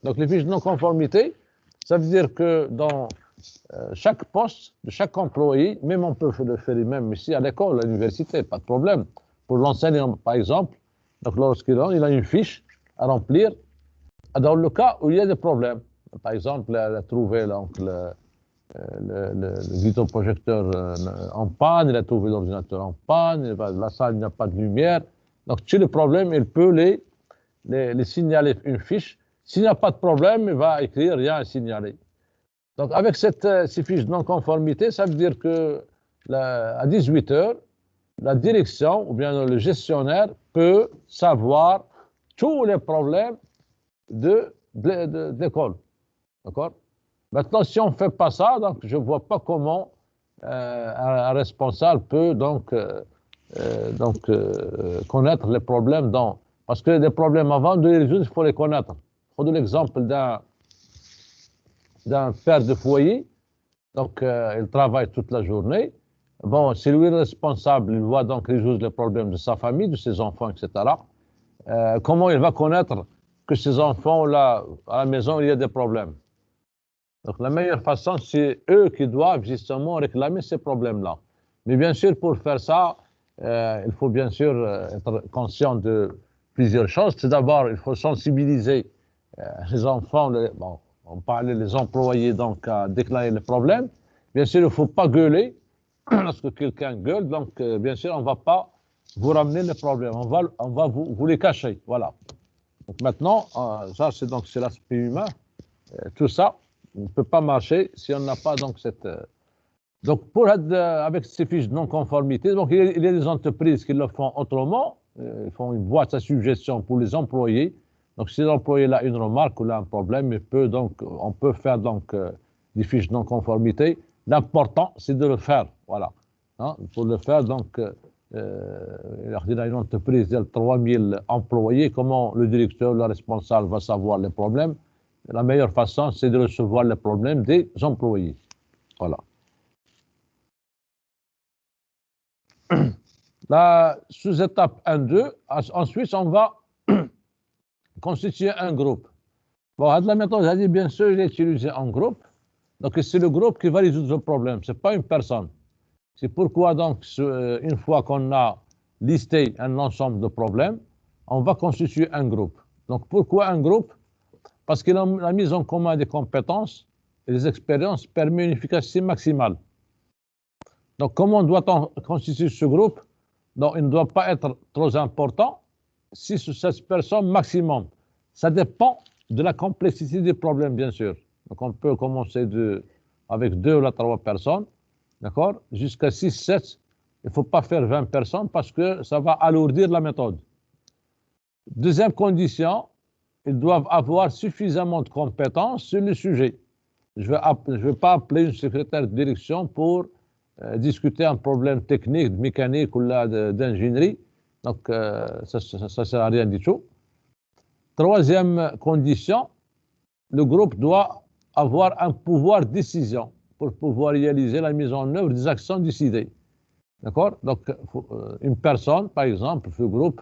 Donc, les fiches de non-conformité, ça veut dire que dans chaque poste de chaque employé, même on peut le faire même ici à l'école, à l'université, pas de problème. Pour l'enseignant, par exemple, donc lorsqu'il a une fiche à remplir, dans le cas où il y a des problèmes. Par exemple, elle a trouvé donc, le vidéoprojecteur en panne, il a trouvé l'ordinateur en panne, la salle n'a pas de lumière. Donc, si le problème, il peut les signaler une fiche. S'il n'y a pas de problème, il va écrire rien à signaler. Donc, avec ces fiches de non-conformité, ça veut dire que à 18 heures, la direction ou bien le gestionnaire peut savoir tous les problèmes de l'école. D'accord? Maintenant, si on ne fait pas ça, donc je ne vois pas comment un responsable peut donc connaître les problèmes parce que les problèmes avant de les résoudre, il faut les connaître. Je donne l'exemple d'un père de foyer, donc il travaille toute la journée. Bon, c'est lui le responsable, il doit donc résoudre les problèmes de sa famille, de ses enfants, etc. Comment il va connaître que ses enfants, là, à la maison, il y a des problèmes? Donc la meilleure façon, c'est eux qui doivent justement réclamer ces problèmes-là. Mais bien sûr, pour faire ça, il faut bien sûr être conscient de plusieurs choses. Tout d'abord, il faut sensibiliser les enfants, on parlait des employés donc à déclarer les problèmes. Bien sûr, il ne faut pas gueuler lorsque quelqu'un gueule. Donc, bien sûr, on ne va pas vous ramener les problèmes. On va vous les cacher. Voilà. Donc maintenant, ça c'est l'aspect humain. Tout ça ne peut pas marcher si on n'a pas donc cette. Donc, avec ces fiches de non-conformité, donc il y a des entreprises qui le font autrement. Ils font une boîte à suggestions pour les employés. Donc, si l'employé a une remarque ou a un problème, on peut faire donc des fiches de non-conformité. L'important, c'est de le faire. Voilà. Hein, pour le faire, donc, il y a une entreprise de 3000 employés. Comment le directeur, le responsable va savoir les problèmes? La meilleure façon, c'est de recevoir les problèmes des employés. Voilà. La sous-étape 1-2, ensuite, on va constituer un groupe. Bon, la méthode, bien sûr, il est utilisé en groupe. Donc, c'est le groupe qui va résoudre le problème. Ce n'est pas une personne. C'est pourquoi, donc, une fois qu'on a listé un ensemble de problèmes, on va constituer un groupe. Donc, pourquoi un groupe? Parce que la mise en commun des compétences et des expériences permet une efficacité maximale. Donc, comment doit-on constituer ce groupe? Donc, il ne doit pas être trop important. 6 ou 7 personnes maximum. Ça dépend de la complexité des problèmes, bien sûr. Donc, on peut commencer avec 2 ou 3 personnes, d'accord, jusqu'à 6, 7. Il ne faut pas faire 20 personnes parce que ça va alourdir la méthode. Deuxième condition, ils doivent avoir suffisamment de compétences sur le sujet. Je ne vais pas appeler une secrétaire de direction pour discuter un problème technique, de mécanique ou d'ingénierie. Donc, ça ne sert à rien du tout. Troisième condition, le groupe doit avoir un pouvoir de décision pour pouvoir réaliser la mise en œuvre des actions décidées. D'accord? Donc, une personne, par exemple, ce groupe,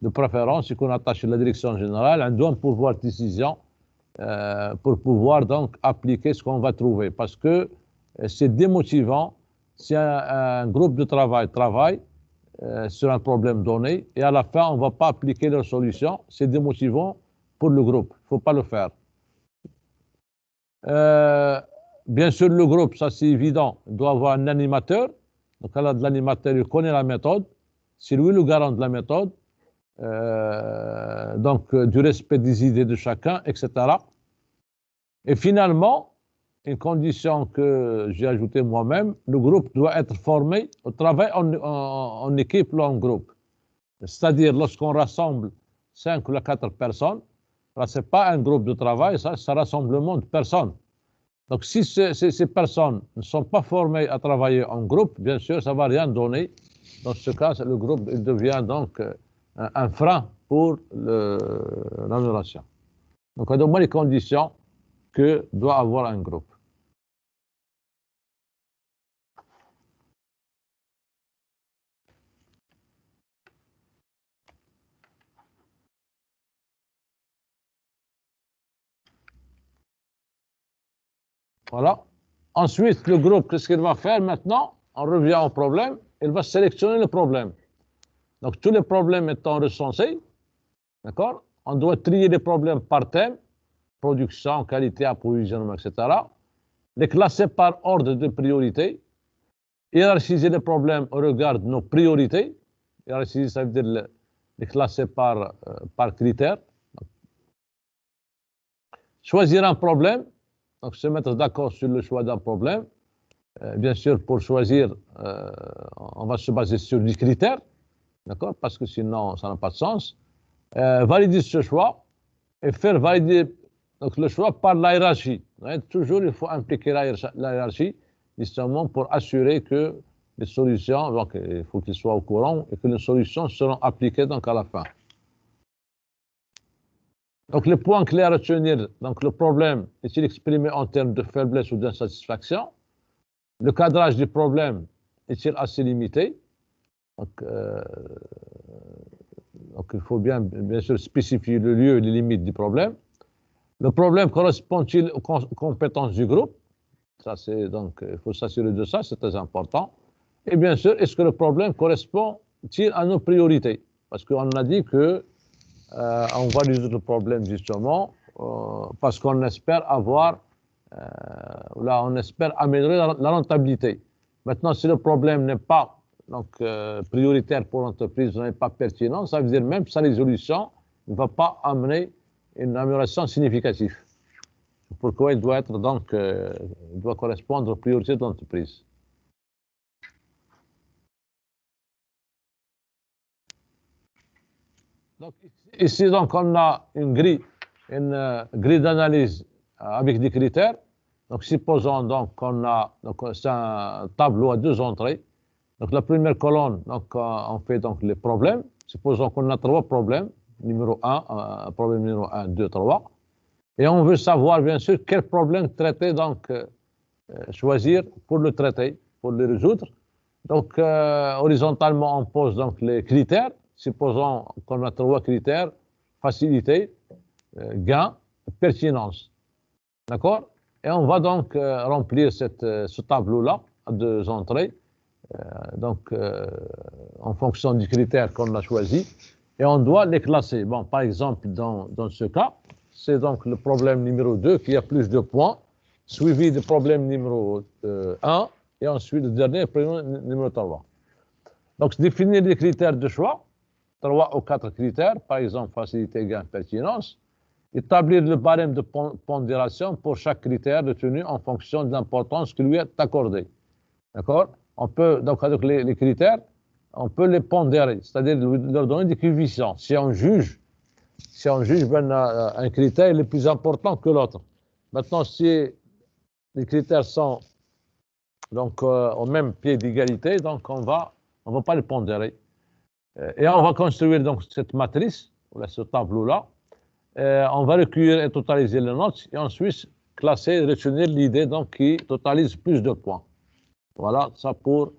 de préférence, qu'on attache la direction générale, on doit pouvoir décision pour pouvoir donc appliquer ce qu'on va trouver. Parce que c'est démotivant si un groupe de travail travaille sur un problème donné et à la fin, on ne va pas appliquer leur solution. C'est démotivant pour le groupe. Il ne faut pas le faire. Bien sûr, le groupe, ça c'est évident, il doit avoir un animateur. Donc, là, de l'animateur, il connaît la méthode. C'est lui le garant de la méthode. Donc, du respect des idées de chacun, etc. Et finalement, une condition que j'ai ajoutée moi-même, le groupe doit être formé au travail en équipe ou en groupe. C'est-à-dire, lorsqu'on rassemble 5 ou 4 personnes, ce n'est pas un groupe de travail, ça, c'est un rassemblement de personnes. Donc, si ces personnes ne sont pas formées à travailler en groupe, bien sûr, ça ne va rien donner. Dans ce cas, le groupe il devient donc un frein pour l'amélioration. Donc, on a les conditions que doit avoir un groupe. Voilà. Ensuite, le groupe, qu'est-ce qu'il va faire maintenant? On revient au problème. Il va sélectionner le problème. Donc, tous les problèmes étant recensés, d'accord? On doit trier les problèmes par thème, production, qualité, approvisionnement, etc. Les classer par ordre de priorité. Hiérarchiser les problèmes au regard de nos priorités. Hiérarchiser, ça veut dire les classer par critères. Choisir un problème. Donc, se mettre d'accord sur le choix d'un problème. Bien sûr, pour choisir, on va se baser sur des critères, d'accord? Parce que sinon, ça n'a pas de sens. Valider ce choix et faire valider donc, le choix par la hiérarchie. Toujours, il faut impliquer la hiérarchie, justement, pour assurer que les solutions, donc, il faut qu'ils soient au courant et que les solutions seront appliquées donc, à la fin. Donc, le point clé à retenir, donc le problème est-il exprimé en termes de faiblesse ou d'insatisfaction? Le cadrage du problème est-il assez limité? Donc, il faut bien sûr spécifier le lieu et les limites du problème. Le problème correspond-il aux compétences du groupe? Ça, c'est donc, il faut s'assurer de ça, c'est très important. Et bien sûr, est-ce que le problème correspond-il à nos priorités? Parce qu'on a dit que on va résoudre le problème justement parce qu'on espère avoir, là on espère améliorer la rentabilité. Maintenant, si le problème n'est pas donc, prioritaire pour l'entreprise, n'est pas pertinent, ça veut dire même que sa résolution ne va pas amener une amélioration significative. Pourquoi il doit être donc, il doit correspondre aux priorités de l'entreprise. Donc, ici, donc, on a une grille d'analyse avec des critères. Donc, supposons donc qu'on a, donc, c'est un tableau à 2 entrées. Donc, la première colonne, donc, on fait donc les problèmes. Supposons qu'on a 3 problèmes. Numéro 1, problème numéro 1, 2, 3. Et on veut savoir, bien sûr, quel problème traiter, donc, choisir pour le traiter, pour le résoudre. Donc, horizontalement, on pose donc les critères. Supposons qu'on a 3 critères, facilité, gain, pertinence. D'accord? Et on va donc remplir ce tableau-là à 2 entrées, donc en fonction du critère qu'on a choisi, et on doit les classer. Bon, par exemple, dans ce cas, c'est donc le problème numéro 2 qui a plus de points, suivi du problème numéro 1, et ensuite le dernier, problème numéro 3. Donc, définir les critères de choix. 3 ou 4 critères, par exemple facilité, gain, pertinence. Établir le barème de pondération pour chaque critère retenu en fonction de l'importance qui lui est accordée. D'accord? On peut, donc avec les critères, on peut les pondérer, c'est-à-dire leur donner des coefficients. Si on juge ben, un critère est plus important que l'autre. Maintenant, si les critères sont donc, au même pied d'égalité, donc on va pas les pondérer. Et on va construire donc cette matrice, ce tableau-là. On va recueillir et totaliser les notes et ensuite classer et retenir l'idée donc, qui totalise plus de points. Voilà, ça pour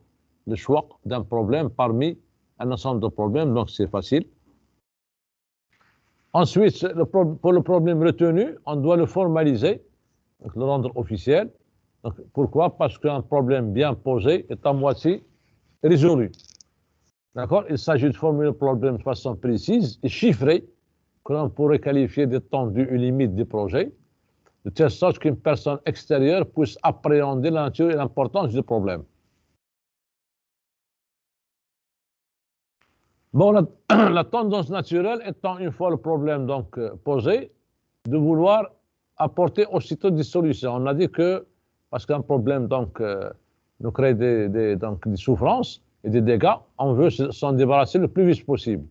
le choix d'un problème parmi un ensemble de problèmes, donc c'est facile. Ensuite, pour le problème retenu, on doit le formaliser, donc le rendre officiel. Donc, pourquoi? Parce qu'un problème bien posé est à moitié résolu. D'accord? Il s'agit de formuler le problème de façon précise et chiffrée, que l'on pourrait qualifier d'étendue et limite du projet, de telle sorte qu'une personne extérieure puisse appréhender la nature et l'importance du problème. Bon, la tendance naturelle étant, une fois le problème donc posé, de vouloir apporter aussitôt des solutions. On a dit que, parce qu'un problème donc nous crée des souffrances et des dégâts, on veut s'en débarrasser le plus vite possible.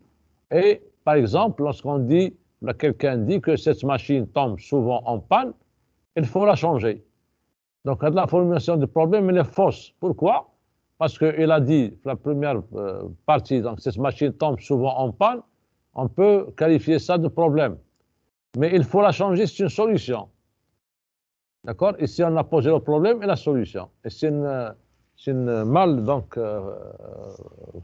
Et par exemple, lorsqu'on dit, quelqu'un dit que cette machine tombe souvent en panne, il faut la changer. Donc la formulation du problème, elle est fausse. Pourquoi? Parce qu'il a dit, la première partie, donc cette machine tombe souvent en panne, on peut qualifier ça de problème. Mais il faut la changer, c'est une solution. D'accord? Ici, on a posé le problème et la solution. Et c'est une mal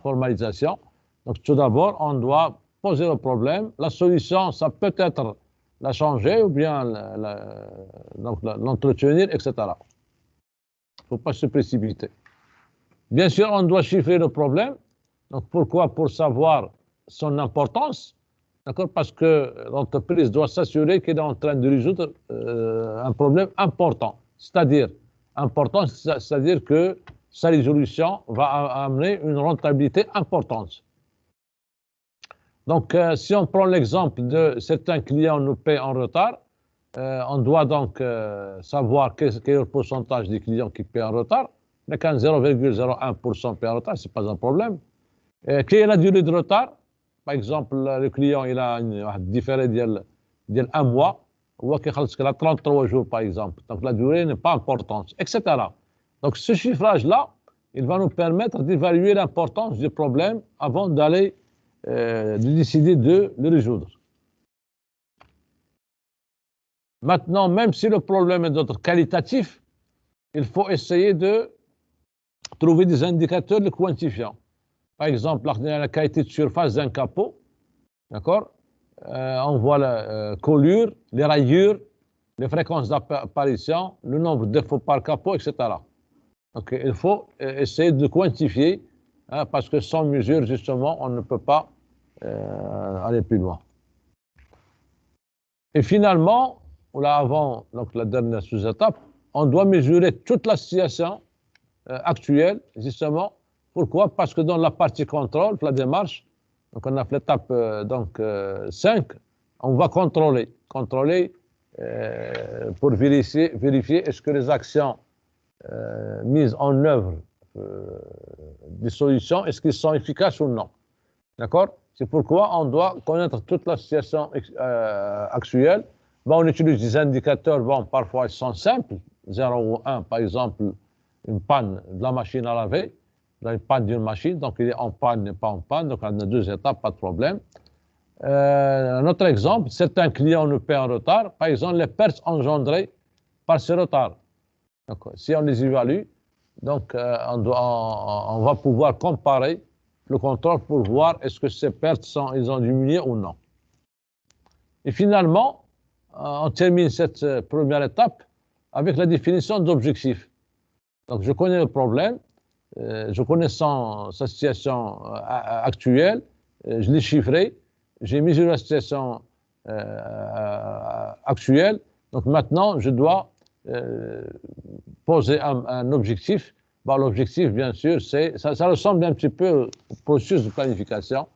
formalisation. Donc tout d'abord, on doit poser le problème. La solution, ça peut être la changer ou bien l'entretenir, etc. Il ne faut pas se précipiter. Bien sûr, on doit chiffrer le problème. Donc, pourquoi? Pour savoir son importance. D'accord? Parce que l'entreprise doit s'assurer qu'elle est en train de résoudre un problème important. C'est-à-dire, important, c'est-à-dire que sa résolution va amener une rentabilité importante. Donc, si on prend l'exemple de certains clients nous paient en retard, on doit donc savoir quel est le pourcentage des clients qui paient en retard. Mais quand 0,01% paient en retard, ce n'est pas un problème. Quelle est la durée de retard? Par exemple, le client il a un différé d'un mois, ou qu'il a 33 jours, par exemple. Donc, la durée n'est pas importante, etc. Donc, ce chiffrage-là, il va nous permettre d'évaluer l'importance du problème avant d'aller de décider de le résoudre. Maintenant, même si le problème est d'ordre qualitatif, il faut essayer de trouver des indicateurs le quantifiant. Par exemple, la qualité de surface d'un capot, d'accord? On voit la collure, les rayures, les fréquences d'apparition, le nombre de défauts par capot, etc. Donc, il faut essayer de quantifier, hein, parce que sans mesure, justement, on ne peut pas aller plus loin. Et finalement, là avant donc la dernière sous-étape, on doit mesurer toute la situation actuelle, justement. Pourquoi? Parce que dans la partie contrôle, la démarche, donc on a fait l'étape 5, on va contrôler pour vérifier est-ce que les actions mises en œuvre des solutions, est-ce qu'elles sont efficaces ou non. D'accord? C'est pourquoi on doit connaître toute la situation actuelle. Bon, on utilise des indicateurs, bon, parfois ils sont simples, 0 ou 1, par exemple, une panne de la machine à laver, une panne d'une machine, donc il est en panne, n'est pas en panne, donc on a 2 étapes, pas de problème. Un autre exemple, certains clients nous paient en retard, par exemple, les pertes engendrées par ce retard. Donc, si on les évalue, donc on va pouvoir comparer le contrôle pour voir est-ce que ces pertes ils ont diminué ou non. Et finalement, on termine cette première étape avec la définition d'objectifs. Donc, je connais le problème, je connais sa situation actuelle, je l'ai chiffré, j'ai mesuré la situation actuelle. Donc, maintenant, je dois poser un objectif. Bon, l'objectif, bien sûr, ça ressemble un petit peu au processus de planification.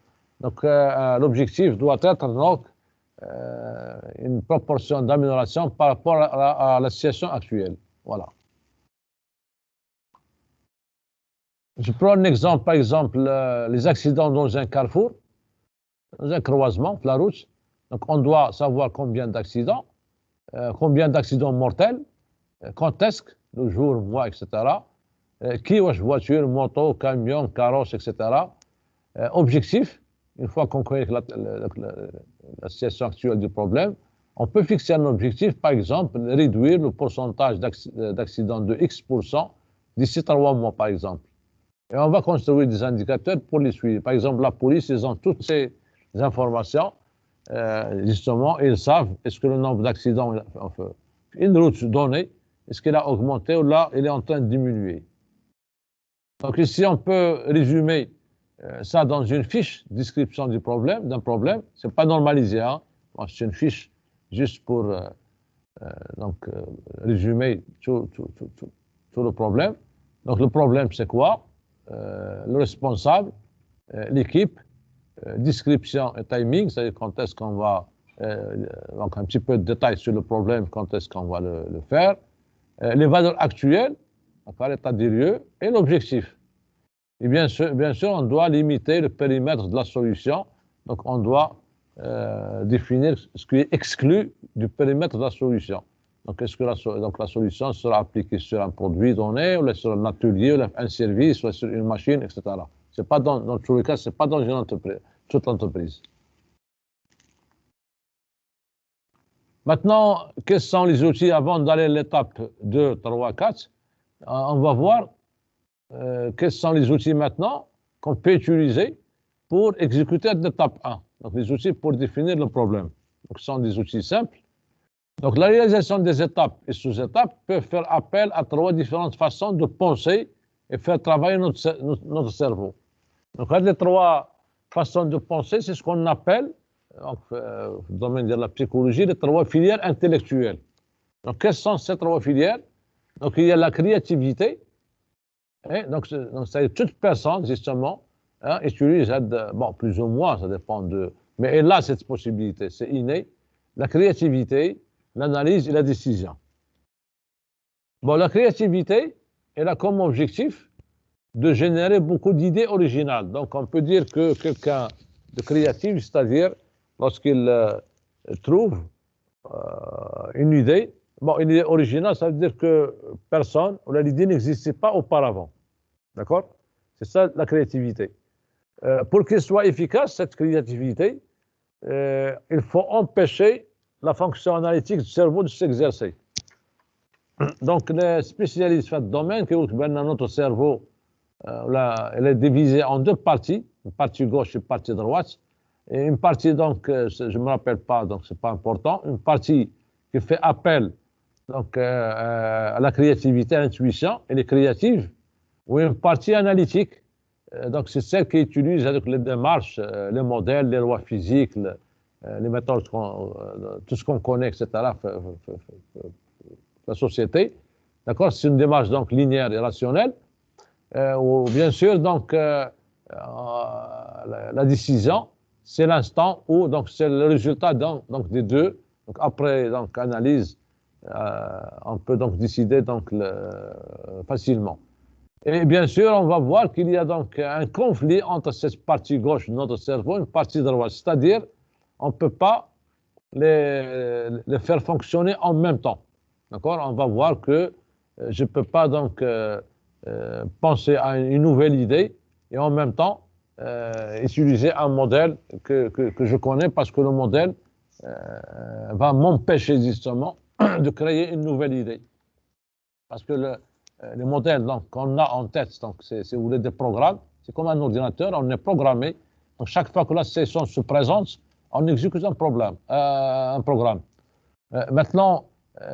Donc, l'objectif doit être donc une proportion d'amélioration par rapport à la situation actuelle. Voilà. Je prends un exemple, par exemple, les accidents dans un carrefour, dans un croisement, la route. Donc, on doit savoir combien d'accidents mortels, quand est-ce, le jour, mois, etc. Qui est voiture, moto, camion, carrosse, etc. Objectif, une fois qu'on connaît la situation actuelle du problème, on peut fixer un objectif, par exemple, réduire le pourcentage d'accidents de X% d'ici 3 mois, par exemple. Et on va construire des indicateurs pour les suivre. Par exemple, la police, ils ont toutes ces informations justement, ils savent est-ce que le nombre d'accidents, enfin, une route donnée, est-ce qu'il a augmenté ou là, il est en train de diminuer. Donc ici, on peut résumer ça dans une fiche description du problème, d'un problème. C'est pas normalisé, hein. C'est une fiche juste pour résumer tout le problème. Donc le problème, c'est quoi? Le responsable, l'équipe, description et timing, c'est-à-dire quand est-ce qu'on va, donc un petit peu de détails sur le problème, quand est-ce qu'on va le faire, les valeurs actuelles, l'état des lieux, et l'objectif. Et bien sûr, on doit limiter le périmètre de la solution, donc on doit définir ce qui est exclu du périmètre de la solution. Donc, est-ce que la solution sera appliquée sur un produit donné, ou sur un atelier, ou un service, ou sur une machine, etc. C'est pas dans tous les cas, c'est pas dans une entreprise, toute l'entreprise. Maintenant, quels sont les outils avant d'aller à l'étape 2, 3, 4? On va voir quels sont les outils maintenant qu'on peut utiliser pour exécuter l'étape 1. Donc, les outils pour définir le problème. Donc, ce sont des outils simples. Donc, la réalisation des étapes et sous-étapes peut faire appel à 3 différentes façons de penser et faire travailler notre cerveau. Donc, les 3 façons de penser, c'est ce qu'on appelle, dans le domaine de la psychologie, les 3 filières intellectuelles. Donc, quelles sont ces 3 filières? Donc, il y a la créativité. Donc, c'est toute personne, justement, utilise, bon, plus ou moins, ça dépend de... Mais elle a cette possibilité, c'est inné. La créativité, l'analyse et la décision. Bon, la créativité, elle a comme objectif de générer beaucoup d'idées originales. Donc, on peut dire que quelqu'un de créatif, c'est-à-dire lorsqu'il trouve une idée, bon, une idée originale, ça veut dire que personne, ou l'idée n'existait pas auparavant. D'accord? C'est ça la créativité. Pour qu'elle soit efficace, cette créativité, il faut empêcher la fonction analytique du cerveau de s'exercer. Donc, les spécialistes de domaine qui ont notre cerveau, elle est divisée en 2 parties, une partie gauche et une partie droite. Et une partie, donc, je ne me rappelle pas, donc c'est pas important, une partie qui fait appel donc, à la créativité, à l'intuition, elle est créative, ou une partie analytique, donc c'est celle qui utilise avec les démarches, les modèles, les lois physiques, les méthodes, tout ce qu'on connaît, etc., la société. D'accord? C'est une démarche donc linéaire et rationnelle. Ou bien sûr, donc, la décision, c'est l'instant où, donc, c'est le résultat donc, des 2. Donc, après donc, analyse, on peut donc décider donc, facilement. Et bien sûr, on va voir qu'il y a donc un conflit entre cette partie gauche de notre cerveau et une partie droite. C'est-à-dire, on ne peut pas les faire fonctionner en même temps. D'accord? On va voir que je ne peux pas donc penser à une nouvelle idée et en même temps utiliser un modèle que je connais parce que le modèle va m'empêcher justement de créer une nouvelle idée. Parce que les modèles qu'on a en tête, donc c'est si vous voulez des programmes, c'est comme un ordinateur, on est programmé. Donc chaque fois que la session se présente, on exécute un programme. Maintenant,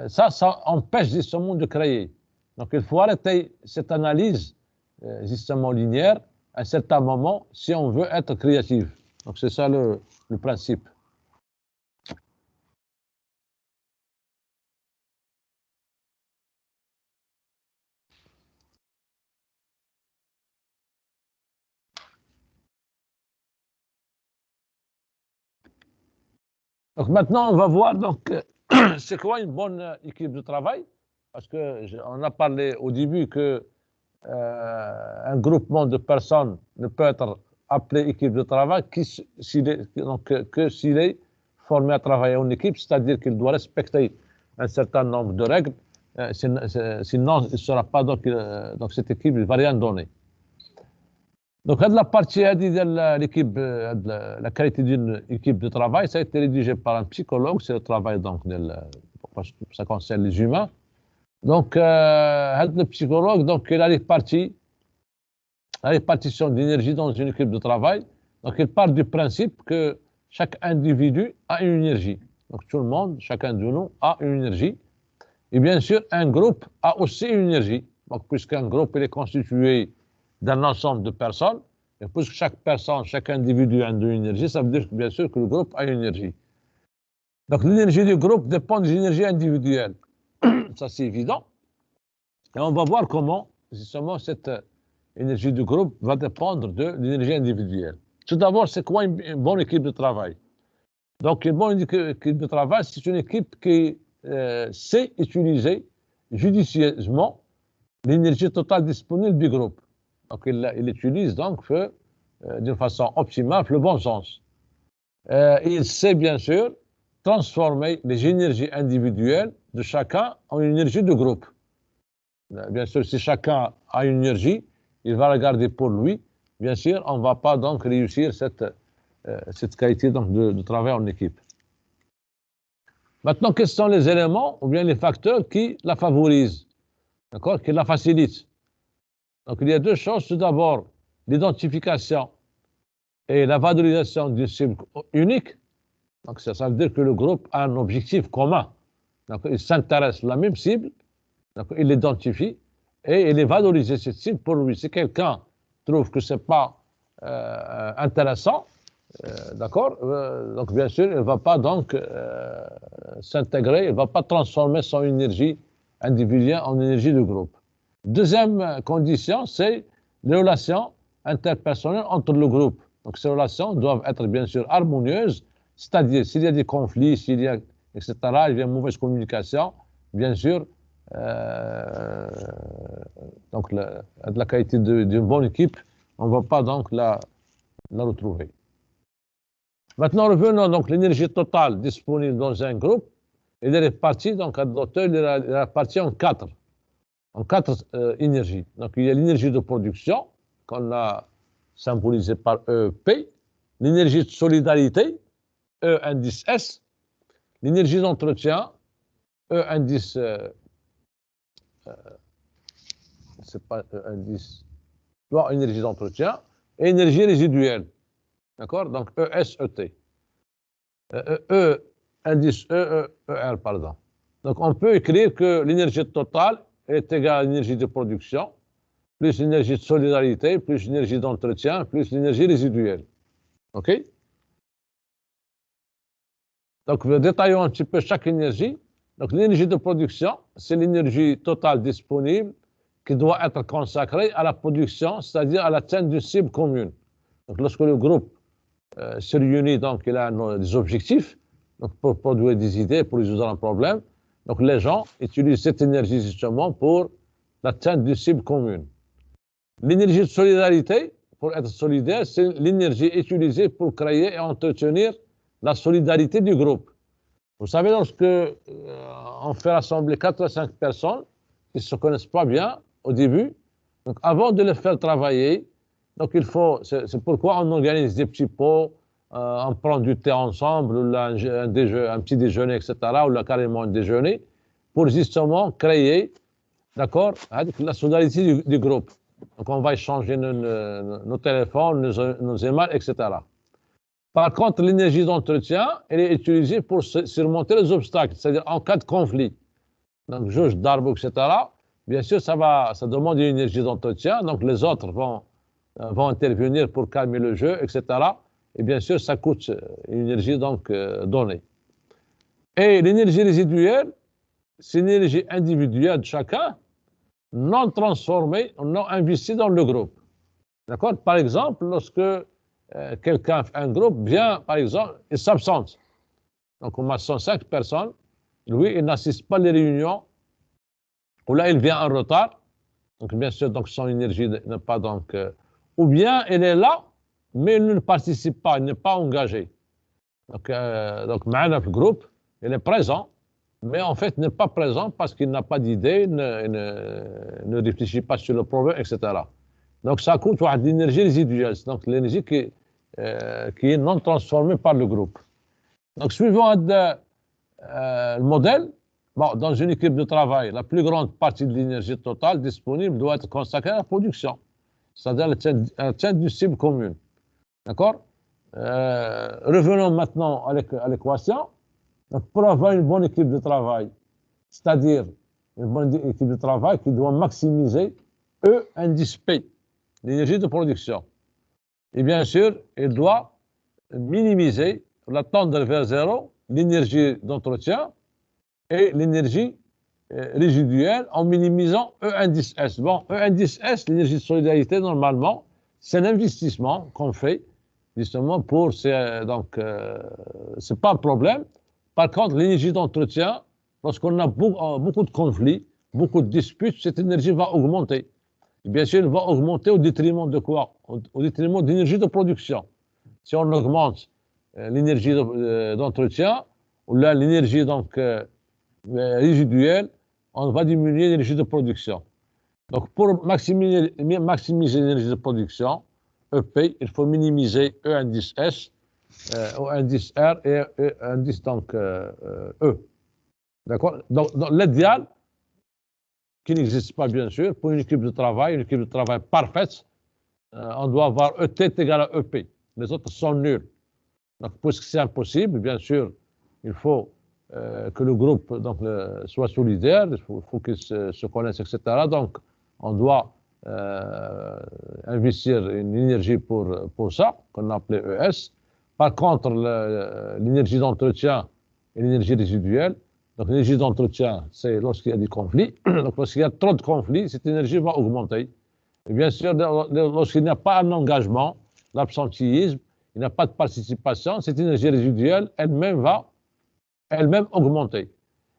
ça empêche justement de créer. Donc il faut arrêter cette analyse justement linéaire à un certain moment si on veut être créatif. Donc c'est ça le principe. Donc maintenant, on va voir donc c'est quoi une bonne équipe de travail, parce que on a parlé au début que un groupement de personnes ne peut être appelé équipe de travail que s'il est formé à travailler en équipe, c'est-à-dire qu'il doit respecter un certain nombre de règles, sinon il ne sera pas donc cette équipe ne va rien donner. Donc, la partie de l'équipe, la qualité d'une équipe de travail, ça a été rédigé par un psychologue, c'est le travail donc parce que ça concerne les humains. Donc, le psychologue, donc, il a la répartition d'énergie dans une équipe de travail. Donc, il part du principe que chaque individu a une énergie. Donc tout le monde, chacun de nous a une énergie. Et bien sûr, un groupe a aussi une énergie. Donc puisqu'un groupe il est constitué d'un ensemble de personnes, et puisque chaque personne, chaque individu a une énergie, ça veut dire bien sûr que le groupe a une énergie. Donc l'énergie du groupe dépend des énergies individuelles. Ça c'est évident. Et on va voir comment justement cette énergie du groupe va dépendre de l'énergie individuelle. Tout d'abord, c'est quoi une bonne équipe de travail? Donc, une bonne équipe de travail, c'est une équipe qui sait utiliser judicieusement l'énergie totale disponible du groupe. Donc, il utilise donc d'une façon optimale, le bon sens. Il sait bien sûr transformer les énergies individuelles de chacun en une énergie de groupe. Bien sûr, si chacun a une énergie, il va la garder pour lui. Bien sûr, on ne va pas donc réussir cette qualité donc, de travail en équipe. Maintenant, quels sont les éléments ou bien les facteurs qui la favorisent, d'accord, qui la facilitent? Donc, il y a deux choses. Tout d'abord, l'identification et la valorisation d'une cible unique. Donc, ça veut dire que le groupe a un objectif commun. Donc, il s'intéresse à la même cible, donc il l'identifie et il est valorisé cette cible pour lui. Si quelqu'un trouve que ce n'est pas intéressant, d'accord, donc bien sûr, il ne va pas donc s'intégrer, il ne va pas transformer son énergie individuelle en énergie de groupe. Deuxième condition, c'est les relations interpersonnelles entre le groupe. Donc ces relations doivent être bien sûr harmonieuses, c'est-à-dire s'il y a des conflits, s'il y a, etc., il y a une mauvaise communication, bien sûr, donc la qualité d'une bonne équipe, on ne va pas donc la retrouver. Maintenant, revenons donc l'énergie totale disponible dans un groupe. Elle est répartie, donc l'auteur il est réparti en quatre énergies. Donc il y a l'énergie de production, qu'on a symbolisée par EP, l'énergie de solidarité, E indice S, l'énergie d'entretien, E indice, c'est pas E indice, non, énergie d'entretien, et énergie résiduelle. D'accord? Donc ESET. Indice ER, pardon. Donc on peut écrire que l'énergie totale est égale à l'énergie de production, plus l'énergie de solidarité, plus l'énergie d'entretien, plus l'énergie résiduelle. OK? Donc détaillons un petit peu chaque énergie. Donc l'énergie de production, c'est l'énergie totale disponible qui doit être consacrée à la production, c'est-à-dire à l'atteinte d'une cible commune. Donc lorsque le groupe se réunit, donc il a des objectifs, donc pour produire des idées, pour résoudre un problème. Donc les gens utilisent cette énergie justement pour l'atteinte d'une cible commune. L'énergie de solidarité, pour être solidaire, c'est l'énergie utilisée pour créer et entretenir la solidarité du groupe. Vous savez, lorsque on fait rassembler 4 à 5 personnes qui ne se connaissent pas bien au début, donc avant de les faire travailler, donc il faut, c'est pourquoi on organise des petits pots, on prend du thé ensemble, ou un petit déjeuner, etc., ou là, carrément un déjeuner, pour justement créer, d'accord, la solidarité du groupe. Donc on va échanger nos téléphones, nos emails, etc. Par contre, l'énergie d'entretien, elle est utilisée pour surmonter les obstacles, c'est-à-dire en cas de conflit. Donc jauge d'arbre, etc., bien sûr, ça demande une énergie d'entretien, donc les autres vont intervenir pour calmer le jeu, etc. Et bien sûr, ça coûte une énergie donc donnée. Et l'énergie résiduelle, c'est l'énergie individuelle de chacun, non transformée, non investie dans le groupe. D'accord? Par exemple, lorsque quelqu'un, un groupe vient, par exemple, il s'absente. Donc, on a 105 personnes. Lui, il n'assiste pas les réunions, ou là, il vient en retard. Donc, bien sûr, donc, son énergie n'est pas donc... ou bien, elle est là, mais il ne participe pas, il n'est pas engagé. Donc, maintenant, le groupe, il est présent, mais en fait, il n'est pas présent parce qu'il n'a pas d'idée, ne réfléchit pas sur le problème, etc. Donc, ça coûte de l'énergie résiduelle, donc l'énergie qui est non transformée par le groupe. Donc, suivant le modèle, bon, dans une équipe de travail, la plus grande partie de l'énergie totale disponible doit être consacrée à la production, c'est-à-dire l'atteinte d'une cible commune. D'accord? Revenons maintenant à l'équation. Donc, pour avoir une bonne équipe de travail, c'est-à-dire une bonne équipe de travail qui doit maximiser E indice P, l'énergie de production. Et bien sûr, il doit minimiser, la tendre vers zéro, l'énergie d'entretien et l'énergie résiduelle en minimisant E indice S. Bon, E indice S, l'énergie de solidarité, normalement, c'est un investissement qu'on fait justement pour... donc, c'est pas un problème. Par contre, l'énergie d'entretien, lorsqu'on a beaucoup de conflits, beaucoup de disputes, cette énergie va augmenter. Et bien sûr, elle va augmenter au détriment de quoi? Au détriment de l'énergie de production. Si on augmente l'énergie d'entretien, ou là l'énergie donc résiduelle, on va diminuer l'énergie de production. Donc, pour maximiser l'énergie de production, EP, il faut minimiser E indice S, O indice R et E indice donc E. D'accord? Donc, l'idéal, qui n'existe pas bien sûr, pour une équipe de travail parfaite, on doit avoir ET égal à EP. Les autres sont nuls. Donc, puisque c'est impossible, bien sûr, il faut que le groupe donc, soit solidaire, il faut qu'ils se connaissent, etc. Donc, on doit investir une énergie pour ça, qu'on appelait ES. Par contre, l'énergie d'entretien et l'énergie résiduelle, donc l'énergie d'entretien, c'est lorsqu'il y a des conflits. Donc, lorsqu'il y a trop de conflits, cette énergie va augmenter. Et bien sûr, lorsqu'il n'y a pas un engagement, l'absentéisme, il n'y a pas de participation, cette énergie résiduelle elle-même va augmenter.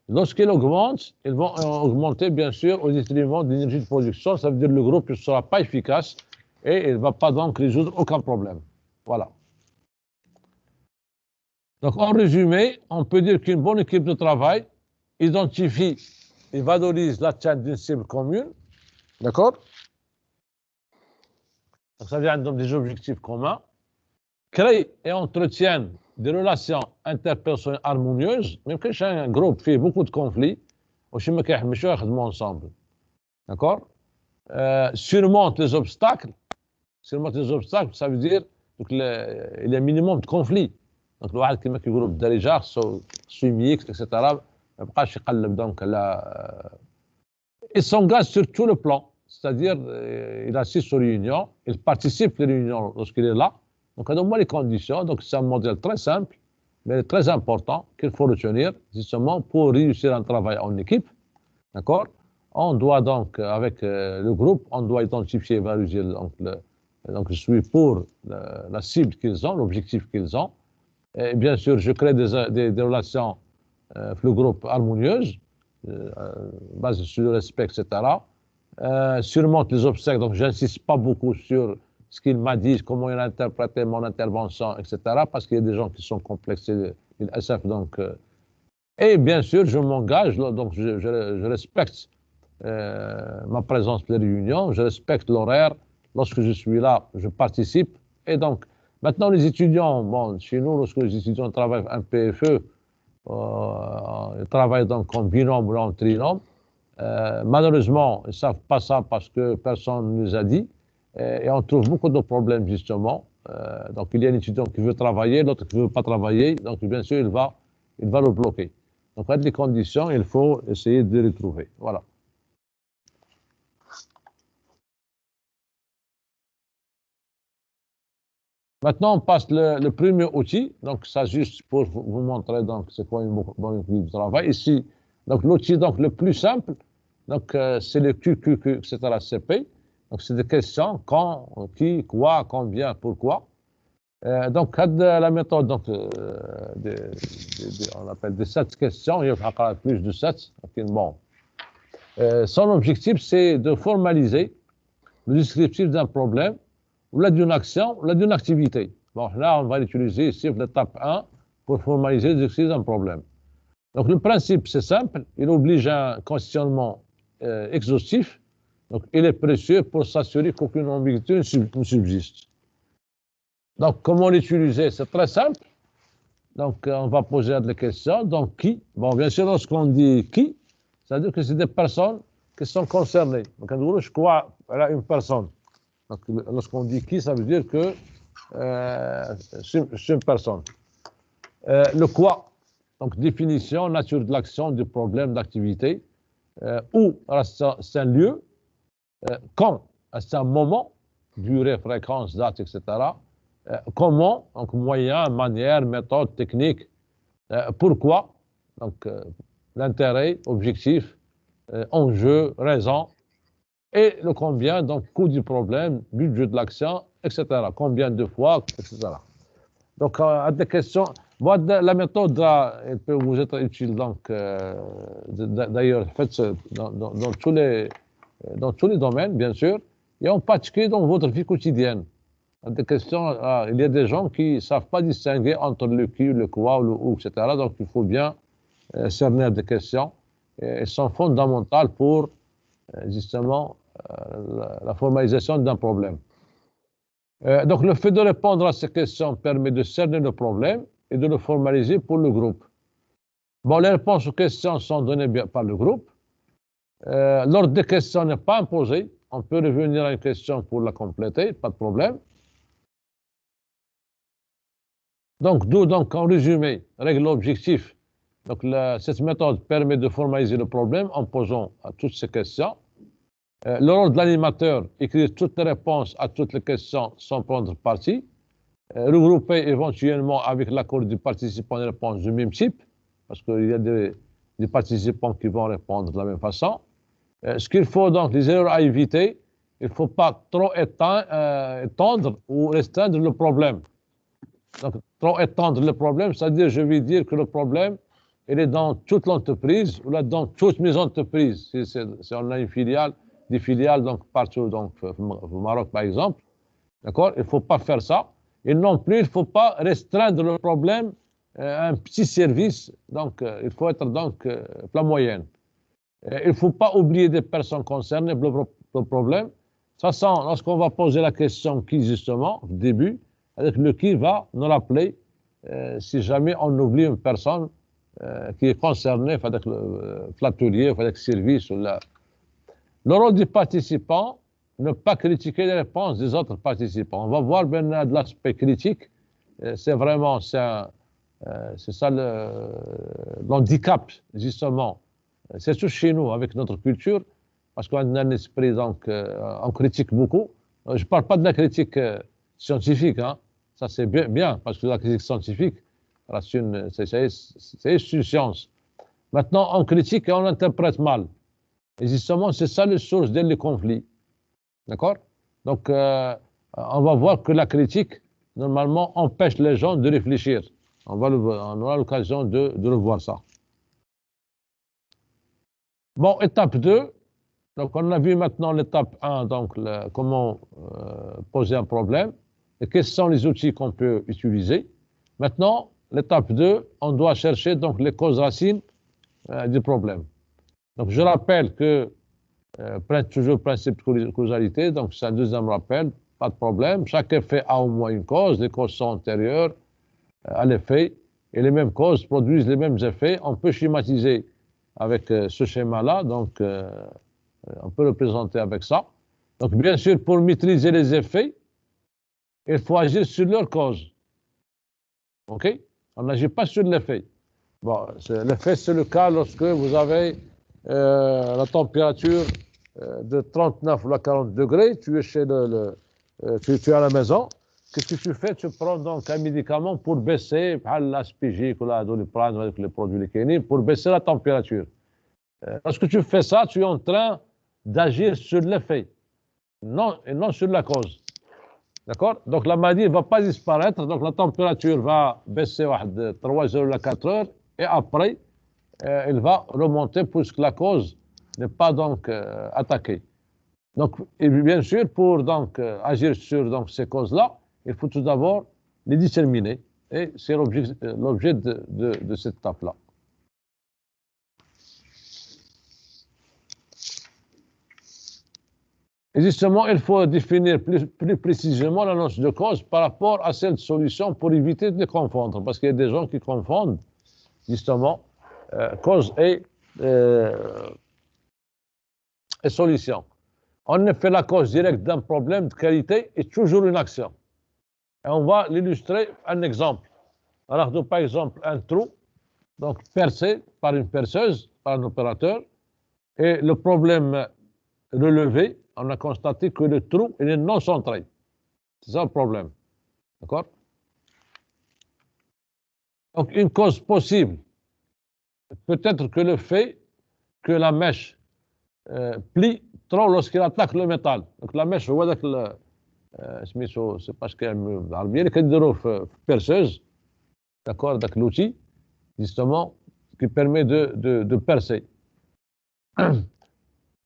Lorsqu'elle augmente, elles vont augmenter bien sûr au détriment de l'énergie de production, ça veut dire que le groupe ne sera pas efficace et il ne va pas donc résoudre aucun problème. Voilà. Donc en résumé, on peut dire qu'une bonne équipe de travail identifie et valorise l'atteinte d'une cible commune, d'accord? Donc ça vient donc des objectifs communs, crée et entretiennent des relations interpersonnelles harmonieuses, même que j'ai un groupe fait beaucoup de conflits, ensemble. D'accord? Surmonte les obstacles. Surmonte les obstacles, ça veut dire qu'il y a un minimum de conflits. Donc, le واحد كما كيقولوا بالدارجه خصو يميكس etc. ما يبقاش يقلب donc il s'engage sur tout le plan, c'est-à-dire il assiste aux réunions, il participe aux réunions lorsqu'il est là. Donc, on a les conditions. Donc, c'est un modèle très simple, mais très important qu'il faut retenir, justement, pour réussir un travail en équipe. D'accord? On doit donc, avec le groupe, on doit identifier et valoriser. Donc, je suis pour la cible qu'ils ont, l'objectif qu'ils ont. Et bien sûr, je crée des relations, le groupe harmonieuses, basées sur le respect, etc. Surmonte les obstacles. Donc, j'insiste pas beaucoup sur ce qu'il m'a dit, comment il a interprété mon intervention, etc. Parce qu'il y a des gens qui sont complexés, donc, et bien sûr, je m'engage, donc je respecte ma présence pour les réunions, je respecte l'horaire. Lorsque je suis là, je participe. Et donc, maintenant, les étudiants, bon, chez nous, lorsque les étudiants travaillent en PFE, ils travaillent donc en binôme ou en trinôme. Malheureusement, ils ne savent pas ça parce que personne ne nous a dit. Et on trouve beaucoup de problèmes, justement. Donc, il y a un étudiant qui veut travailler, l'autre qui ne veut pas travailler. Donc, bien sûr, il va le bloquer. Donc, avec les conditions, il faut essayer de les trouver. Voilà. Maintenant, on passe le premier outil. Donc, ça, juste pour vous montrer donc c'est quoi une bonne équipe de travail. Ici, donc l'outil donc le plus simple, donc c'est le QQQ, etc. CP. Donc, c'est des questions quand, qui, quoi, combien, pourquoi. Donc, la méthode, donc, on appelle des 7 questions. Il y a plus de 7. Okay, bon. Son objectif, c'est de formaliser le descriptif d'un problème, ou là d'une action, ou là d'une activité. Bon, là, on va l'utiliser ici, l'étape 1, pour formaliser le descriptif d'un problème. Donc, le principe, c'est simple. Il oblige un questionnement exhaustif. Donc, il est précieux pour s'assurer qu'aucune ambiguïté ne subsiste. Donc, comment l'utiliser? C'est très simple. Donc, on va poser des questions. Donc, qui? Bon, bien sûr, lorsqu'on dit qui, ça veut dire que c'est des personnes qui sont concernées. Donc, je crois à une personne. Donc, lorsqu'on dit qui, ça veut dire que sur une personne. Le quoi, donc définition, nature de l'action, du problème, d'activité. Où, c'est un lieu. Quand, c'est un moment, durée, fréquence, date, etc. Comment, donc moyen, manière, méthode, technique. Pourquoi, donc l'intérêt, objectif, enjeu, raison. Et le combien, donc coût du problème, budget de l'action, etc. Combien de fois, etc. Donc, à des questions. Moi, la méthode, là, elle peut vous être utile. Donc, d'ailleurs, faites dans tous les domaines, bien sûr, et en particulier dans votre vie quotidienne. À des questions, il y a des gens qui ne savent pas distinguer entre le qui, le quoi, le où, etc. Donc, il faut bien cerner des questions. Et elles sont fondamentales pour, justement, la formalisation d'un problème. Donc, le fait de répondre à ces questions permet de cerner le problème et de le formaliser pour le groupe. Bon, les réponses aux questions sont données par le groupe. L'ordre des questions n'est pas imposé. On peut revenir à une question pour la compléter, pas de problème. Donc, d'où, donc, en résumé, règle objectif. Donc, cette méthode permet de formaliser le problème en posant à toutes ces questions. Le rôle de l'animateur, écrire toutes les réponses à toutes les questions sans prendre parti. Regrouper éventuellement avec l'accord du participant des réponses du même type, parce qu'il y a des participants qui vont répondre de la même façon. Ce qu'il faut donc, les erreurs à éviter, il ne faut pas trop étendre ou restreindre le problème. Donc, trop étendre le problème, c'est-à-dire, je vais dire que le problème, il est dans toute l'entreprise ou là dans toutes mes entreprises. Si on a une filiale, des filiales donc partout, donc au Maroc par exemple, d'accord? Il ne faut pas faire ça. Et non plus, il ne faut pas restreindre le problème à un petit service. Donc, il faut être donc la moyenne. Il ne faut pas oublier des personnes concernées pour le problème. De toute façon, lorsqu'on va poser la question qui, justement, au début, avec le qui va nous rappeler si jamais on oublie une personne qui est concernée avec l'atelier, avec le service. Le rôle du participant, ne pas critiquer les réponses des autres participants. On va voir maintenant de l'aspect critique. C'est vraiment, c'est ça l'handicap, justement. C'est tout chez nous, avec notre culture, parce qu'on a un esprit, donc, on critique beaucoup. Je ne parle pas de la critique scientifique, hein. Ça c'est bien, parce que la critique scientifique, c'est une science. Maintenant, on critique et on interprète mal. Et justement, c'est ça la source des conflits. D'accord? Donc, on va voir que la critique, normalement, empêche les gens de réfléchir. On aura l'occasion de revoir ça. Bon, étape 2. Donc, on a vu maintenant l'étape 1, donc comment poser un problème et quels sont les outils qu'on peut utiliser. Maintenant, l'étape 2, on doit chercher donc les causes racines du problème. Donc, je rappelle que toujours le principe de causalité, donc c'est un deuxième rappel, pas de problème. Chaque effet a au moins une cause, les causes sont antérieures à l'effet, et les mêmes causes produisent les mêmes effets. On peut schématiser avec ce schéma-là, donc on peut le présenter avec ça. Donc bien sûr, pour maîtriser les effets, il faut agir sur leur cause. OK? On n'agit pas sur l'effet. Bon, l'effet, c'est le cas lorsque vous avez la température de 39 ou 40 degrés, tu es tu es à la maison. Qu'est-ce que tu fais? Tu prends donc un médicament pour baisser, l'aspégique ou la doliprane avec les produits liquéniques, pour baisser la température. Lorsque tu fais ça, tu es en train d'agir sur l'effet, et non sur la cause. D'accord? Donc la maladie ne va pas disparaître, donc la température va baisser de 3 heures à 4 heures, et après, elle va remonter puisque la cause n'est pas donc attaquée. Donc, et bien sûr, pour donc agir sur donc, ces causes-là, il faut tout d'abord les déterminer. Et c'est l'objet de cette étape-là. Et justement, il faut définir plus précisément la notion de cause par rapport à celle de solution pour éviter de les confondre. Parce qu'il y a des gens qui confondent justement cause et solution. En effet, la cause directe d'un problème de qualité est toujours une action. Et on va l'illustrer un exemple. Alors, donc, par exemple, un trou, donc percé par une perceuse, par un opérateur, et le problème relevé, on a constaté que le trou il est non centré. C'est ça le problème. D'accord? Donc, une cause possible, peut-être que le fait que la mèche plie trop lorsqu'il attaque le métal. Donc, la mèche, هو ذاك سميتو سي با كاين بالعربيه اللي كنديروه في perceuse, d'accord, avec l'outil, justement, qui permet de percer.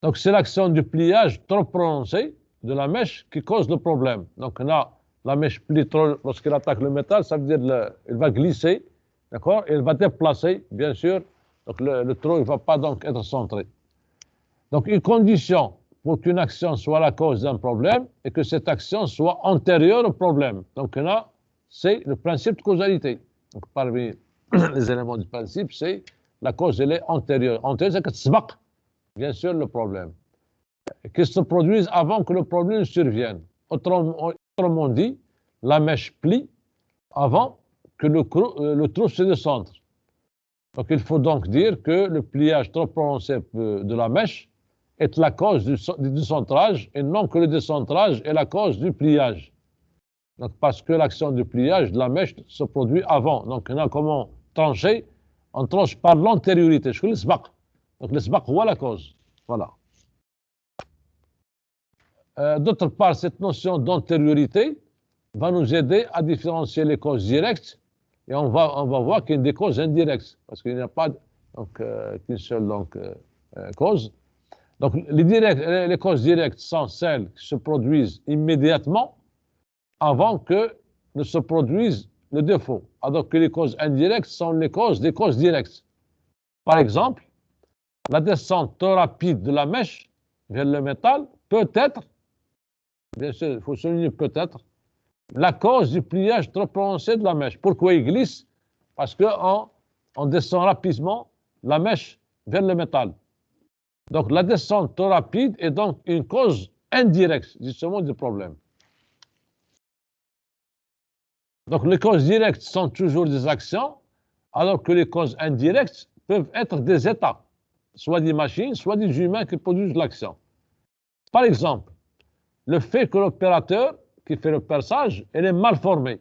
Donc, c'est l'action du pliage trop prononcé de la mèche qui cause le problème. Donc, là, la mèche plie trop lorsqu'elle attaque le métal, ça veut dire qu'elle va glisser, d'accord, et elle va déplacer, bien sûr. Donc, le trou ne va pas donc être centré. Donc, une condition pour qu'une action soit la cause d'un problème et que cette action soit antérieure au problème. Donc, là, c'est le principe de causalité. Donc, parmi les éléments du principe, c'est la cause, elle est antérieure. Antérieure, c'est que tu bien sûr, le problème. Qu'il se produise avant que le problème survienne. Autrement dit, la mèche plie avant que le trou se décentre. Donc, il faut donc dire que le pliage trop prononcé de la mèche est la cause du décentrage et non que le décentrage est la cause du pliage. Donc, parce que l'action du pliage de la mèche se produit avant. Donc, on a comment trancher? On tranche par l'antériorité. Je connais le donc, le sbaq, voilà la cause. Voilà. D'autre part, cette notion d'antériorité va nous aider à différencier les causes directes et on va voir qu'il y a des causes indirectes parce qu'il n'y a pas qu'une seule cause. Donc, les causes directes sont celles qui se produisent immédiatement avant que ne se produise le défaut. Alors que les causes indirectes sont les causes des causes directes. Par exemple, la descente trop rapide de la mèche vers le métal peut être, bien sûr, il faut souligner peut-être, la cause du pliage trop prononcé de la mèche. Pourquoi il glisse? Parce qu'on descend rapidement la mèche vers le métal. Donc la descente trop rapide est donc une cause indirecte, justement, du problème. Donc les causes directes sont toujours des actions, alors que les causes indirectes peuvent être des états, soit des machines, soit des humains qui produisent l'action. Par exemple, le fait que l'opérateur qui fait le perçage, elle est mal formée.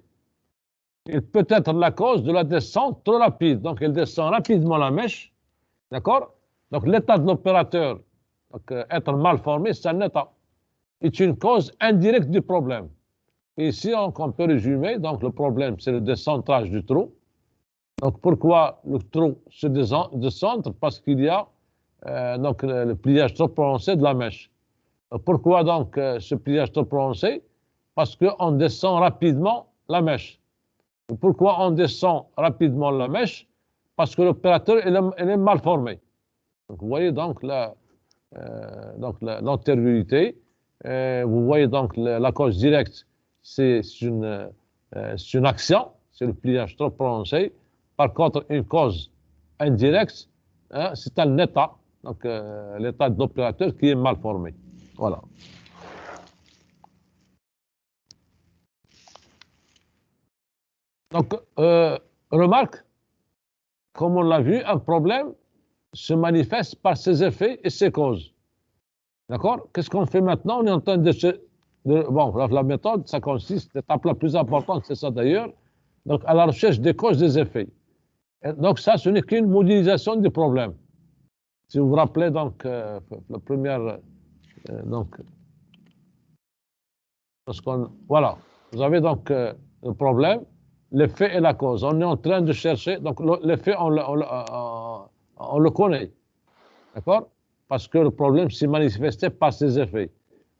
Il peut être la cause de la descente trop rapide. Donc, elle descend rapidement la mèche, d'accord? Donc, l'état de l'opérateur, être mal formé, c'est un état. C'est une cause indirecte du problème. Et ici, on peut résumer, donc le problème, c'est le décentrage du trou. Donc, pourquoi le trou se décentre? Parce qu'il y a le pliage trop prononcé de la mèche. Pourquoi donc ce pliage trop prononcé? Parce qu'on descend rapidement la mèche. Pourquoi on descend rapidement la mèche? Parce que l'opérateur elle est mal formé. Donc, vous voyez donc l'antériorité. Vous voyez donc la cause directe, c'est une action, c'est le pliage trop prononcé. Par contre, une cause indirecte, c'est un état, donc l'état de l'opérateur qui est mal formé. Voilà. Donc, remarque, comme on l'a vu, un problème se manifeste par ses effets et ses causes. D'accord? Qu'est-ce qu'on fait maintenant? On est en train bon, la méthode, ça consiste, l'étape la plus importante, c'est ça d'ailleurs, donc à la recherche des causes des effets. Et donc ça, ce n'est qu'une modélisation du problème. Si vous vous rappelez, donc, la première, voilà, vous avez donc le problème, l'effet et la cause. On est en train de chercher, donc l'effet, on le connaît, d'accord? Parce que le problème s'est manifesté par ses effets.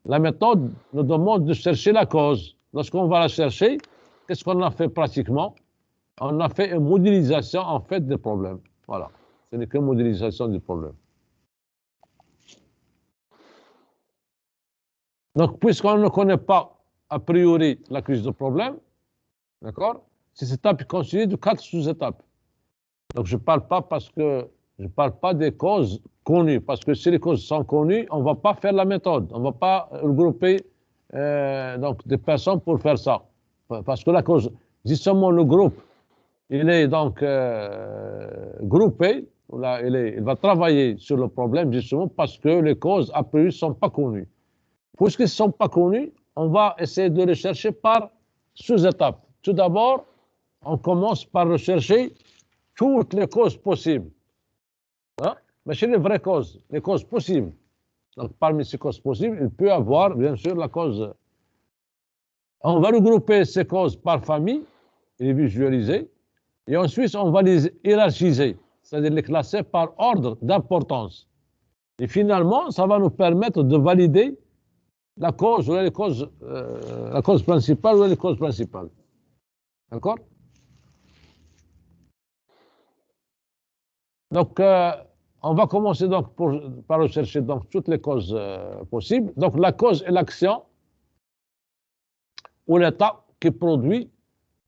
La méthode nous demande de chercher la cause. Lorsqu'on va la chercher, qu'est-ce qu'on a fait pratiquement? On a fait une modélisation, en fait, des problèmes. Voilà, ce n'est qu'une modélisation du problème. Donc, puisqu'on ne connaît pas a priori la cause du problème, d'accord? Ces étapes constituées de 4 sous-étapes. Donc, je ne parle pas des causes connues, parce que si les causes sont connues, on ne va pas faire la méthode, on ne va pas regrouper des personnes pour faire ça. parce que la cause, justement, le groupe, il est donc groupé, là, il va travailler sur le problème, justement, parce que les causes, a priori, ne sont pas connues. Puisqu'ils ne sont pas connus, on va essayer de les chercher par sous-étapes. Tout d'abord, on commence par rechercher toutes les causes possibles. Hein? Mais chez les vraies causes, les causes possibles. Donc, parmi ces causes possibles, il peut y avoir, bien sûr, la cause. On va regrouper ces causes par famille, les visualiser, et ensuite, on va les hiérarchiser, c'est-à-dire les classer par ordre d'importance. Et finalement, ça va nous permettre de valider la cause, ou la cause principale ou les causes principales. D'accord? Donc, on va commencer donc par rechercher donc toutes les causes possibles. Donc, la cause est l'action ou l'état qui produit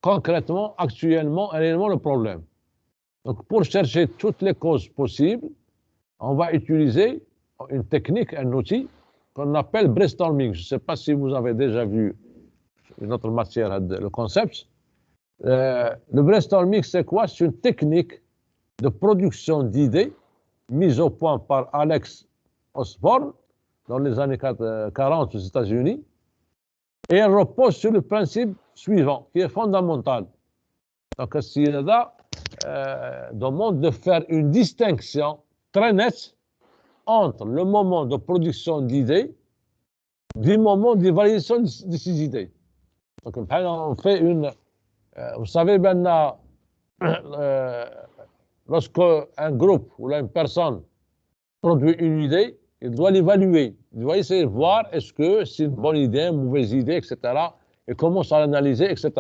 concrètement, actuellement, réellement le problème. Donc, pour chercher toutes les causes possibles, on va utiliser une technique, un outil qu'on appelle brainstorming. Je ne sais pas si vous avez déjà vu une autre matière, le concept. Le brainstorming, c'est quoi? C'est une technique de production d'idées mise au point par Alex Osborne dans les années 40 aux États-Unis. Et elle repose sur le principe suivant, qui est fondamental. Donc, Sirada demande de faire une distinction très nette entre le moment de production d'idées du moment d'évaluation de ces idées. Donc, on fait une... vous savez, maintenant, lorsque un groupe ou une personne produit une idée, il doit l'évaluer. Il doit essayer de voir est-ce que c'est une bonne idée, une mauvaise idée, etc. Et commence à l'analyser, etc.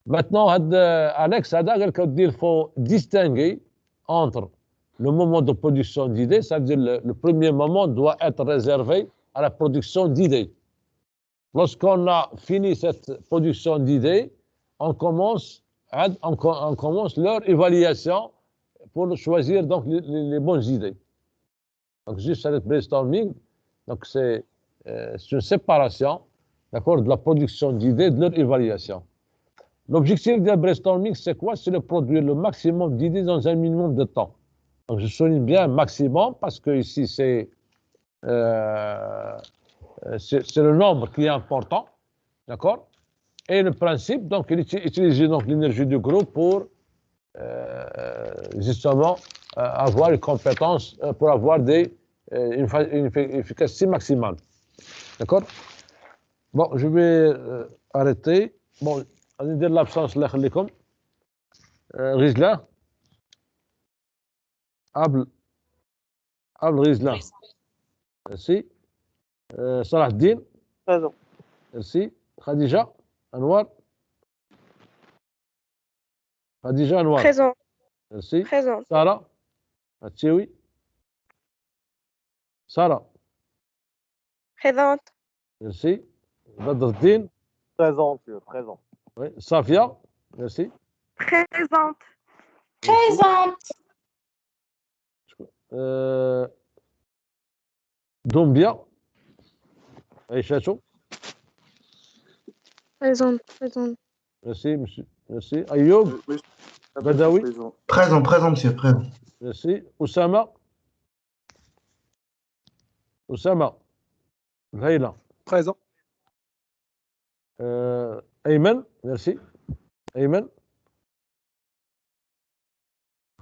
Maintenant, Alex a dit qu'il faut distinguer entre le moment de production d'idées, c'est-à-dire le premier moment doit être réservé à la production d'idées. Lorsqu'on a fini cette production d'idées, on commence leur évaluation pour choisir donc les bonnes idées. Donc, juste avec brainstorming, donc c'est une séparation, d'accord, de la production d'idées, de leur évaluation. L'objectif du brainstorming, c'est quoi? C'est de produire le maximum d'idées dans un minimum de temps. Donc, je souligne bien maximum parce que ici, c'est le nombre qui est important, d'accord? Et le principe, donc, il utilise donc l'énergie du groupe pour justement avoir une compétence, pour avoir une efficacité maximale. D'accord? Bon, je vais arrêter. Bon, on dit l'absence là, Rizla. Abl Rizla. Merci. Salah Din. Présent. Merci. Khadija Anwar. Khadija Anwar. Présent. Merci. Présent. Sarah Atchewi. Sarah. Présente. Merci. Badruddin. Présent, monsieur, présent. Oui. Safia. Merci. Présente. Présente. Doumbia. Aïchacho. Présente. Présente. Merci, monsieur. Merci. Ayoub. Oui, Badawi. Présent, présent, monsieur, présent. Merci. Oussama. Oussama. Ghayla. Présent. Ayman. Merci. Ayman.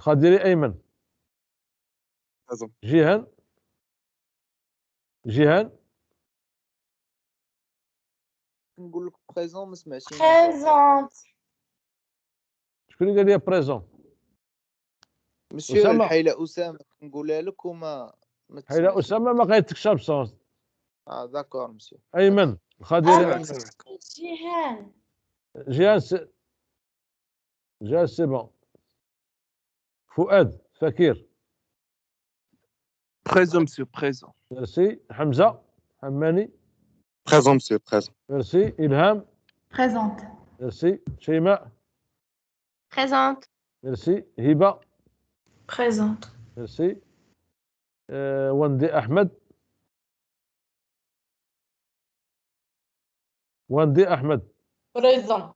Khadiri Ayman. Présent. Jihan. Jihan. نقول لك بريزون ما سمعتينيش. Présente. شكون اللي قال لي بريزون؟ مسيو أسامة. الحيلة أسامة نقولها لك وما حيلا تسمعش. أسامة ما قايتكش ابسونس. داكور مسيو. أيمن الخضيري. جيهان. جيهان سي بون. فؤاد فكير. Présent, monsieur, présent. ميرسي. حمزة حماني. Présent, monsieur, présent. ميرسي. إلهام. Présente. ميرسي. شيماء. Présente. ميرسي. هبة. Présente. ميرسي. وندي أحمد. وندي أحمد. présent.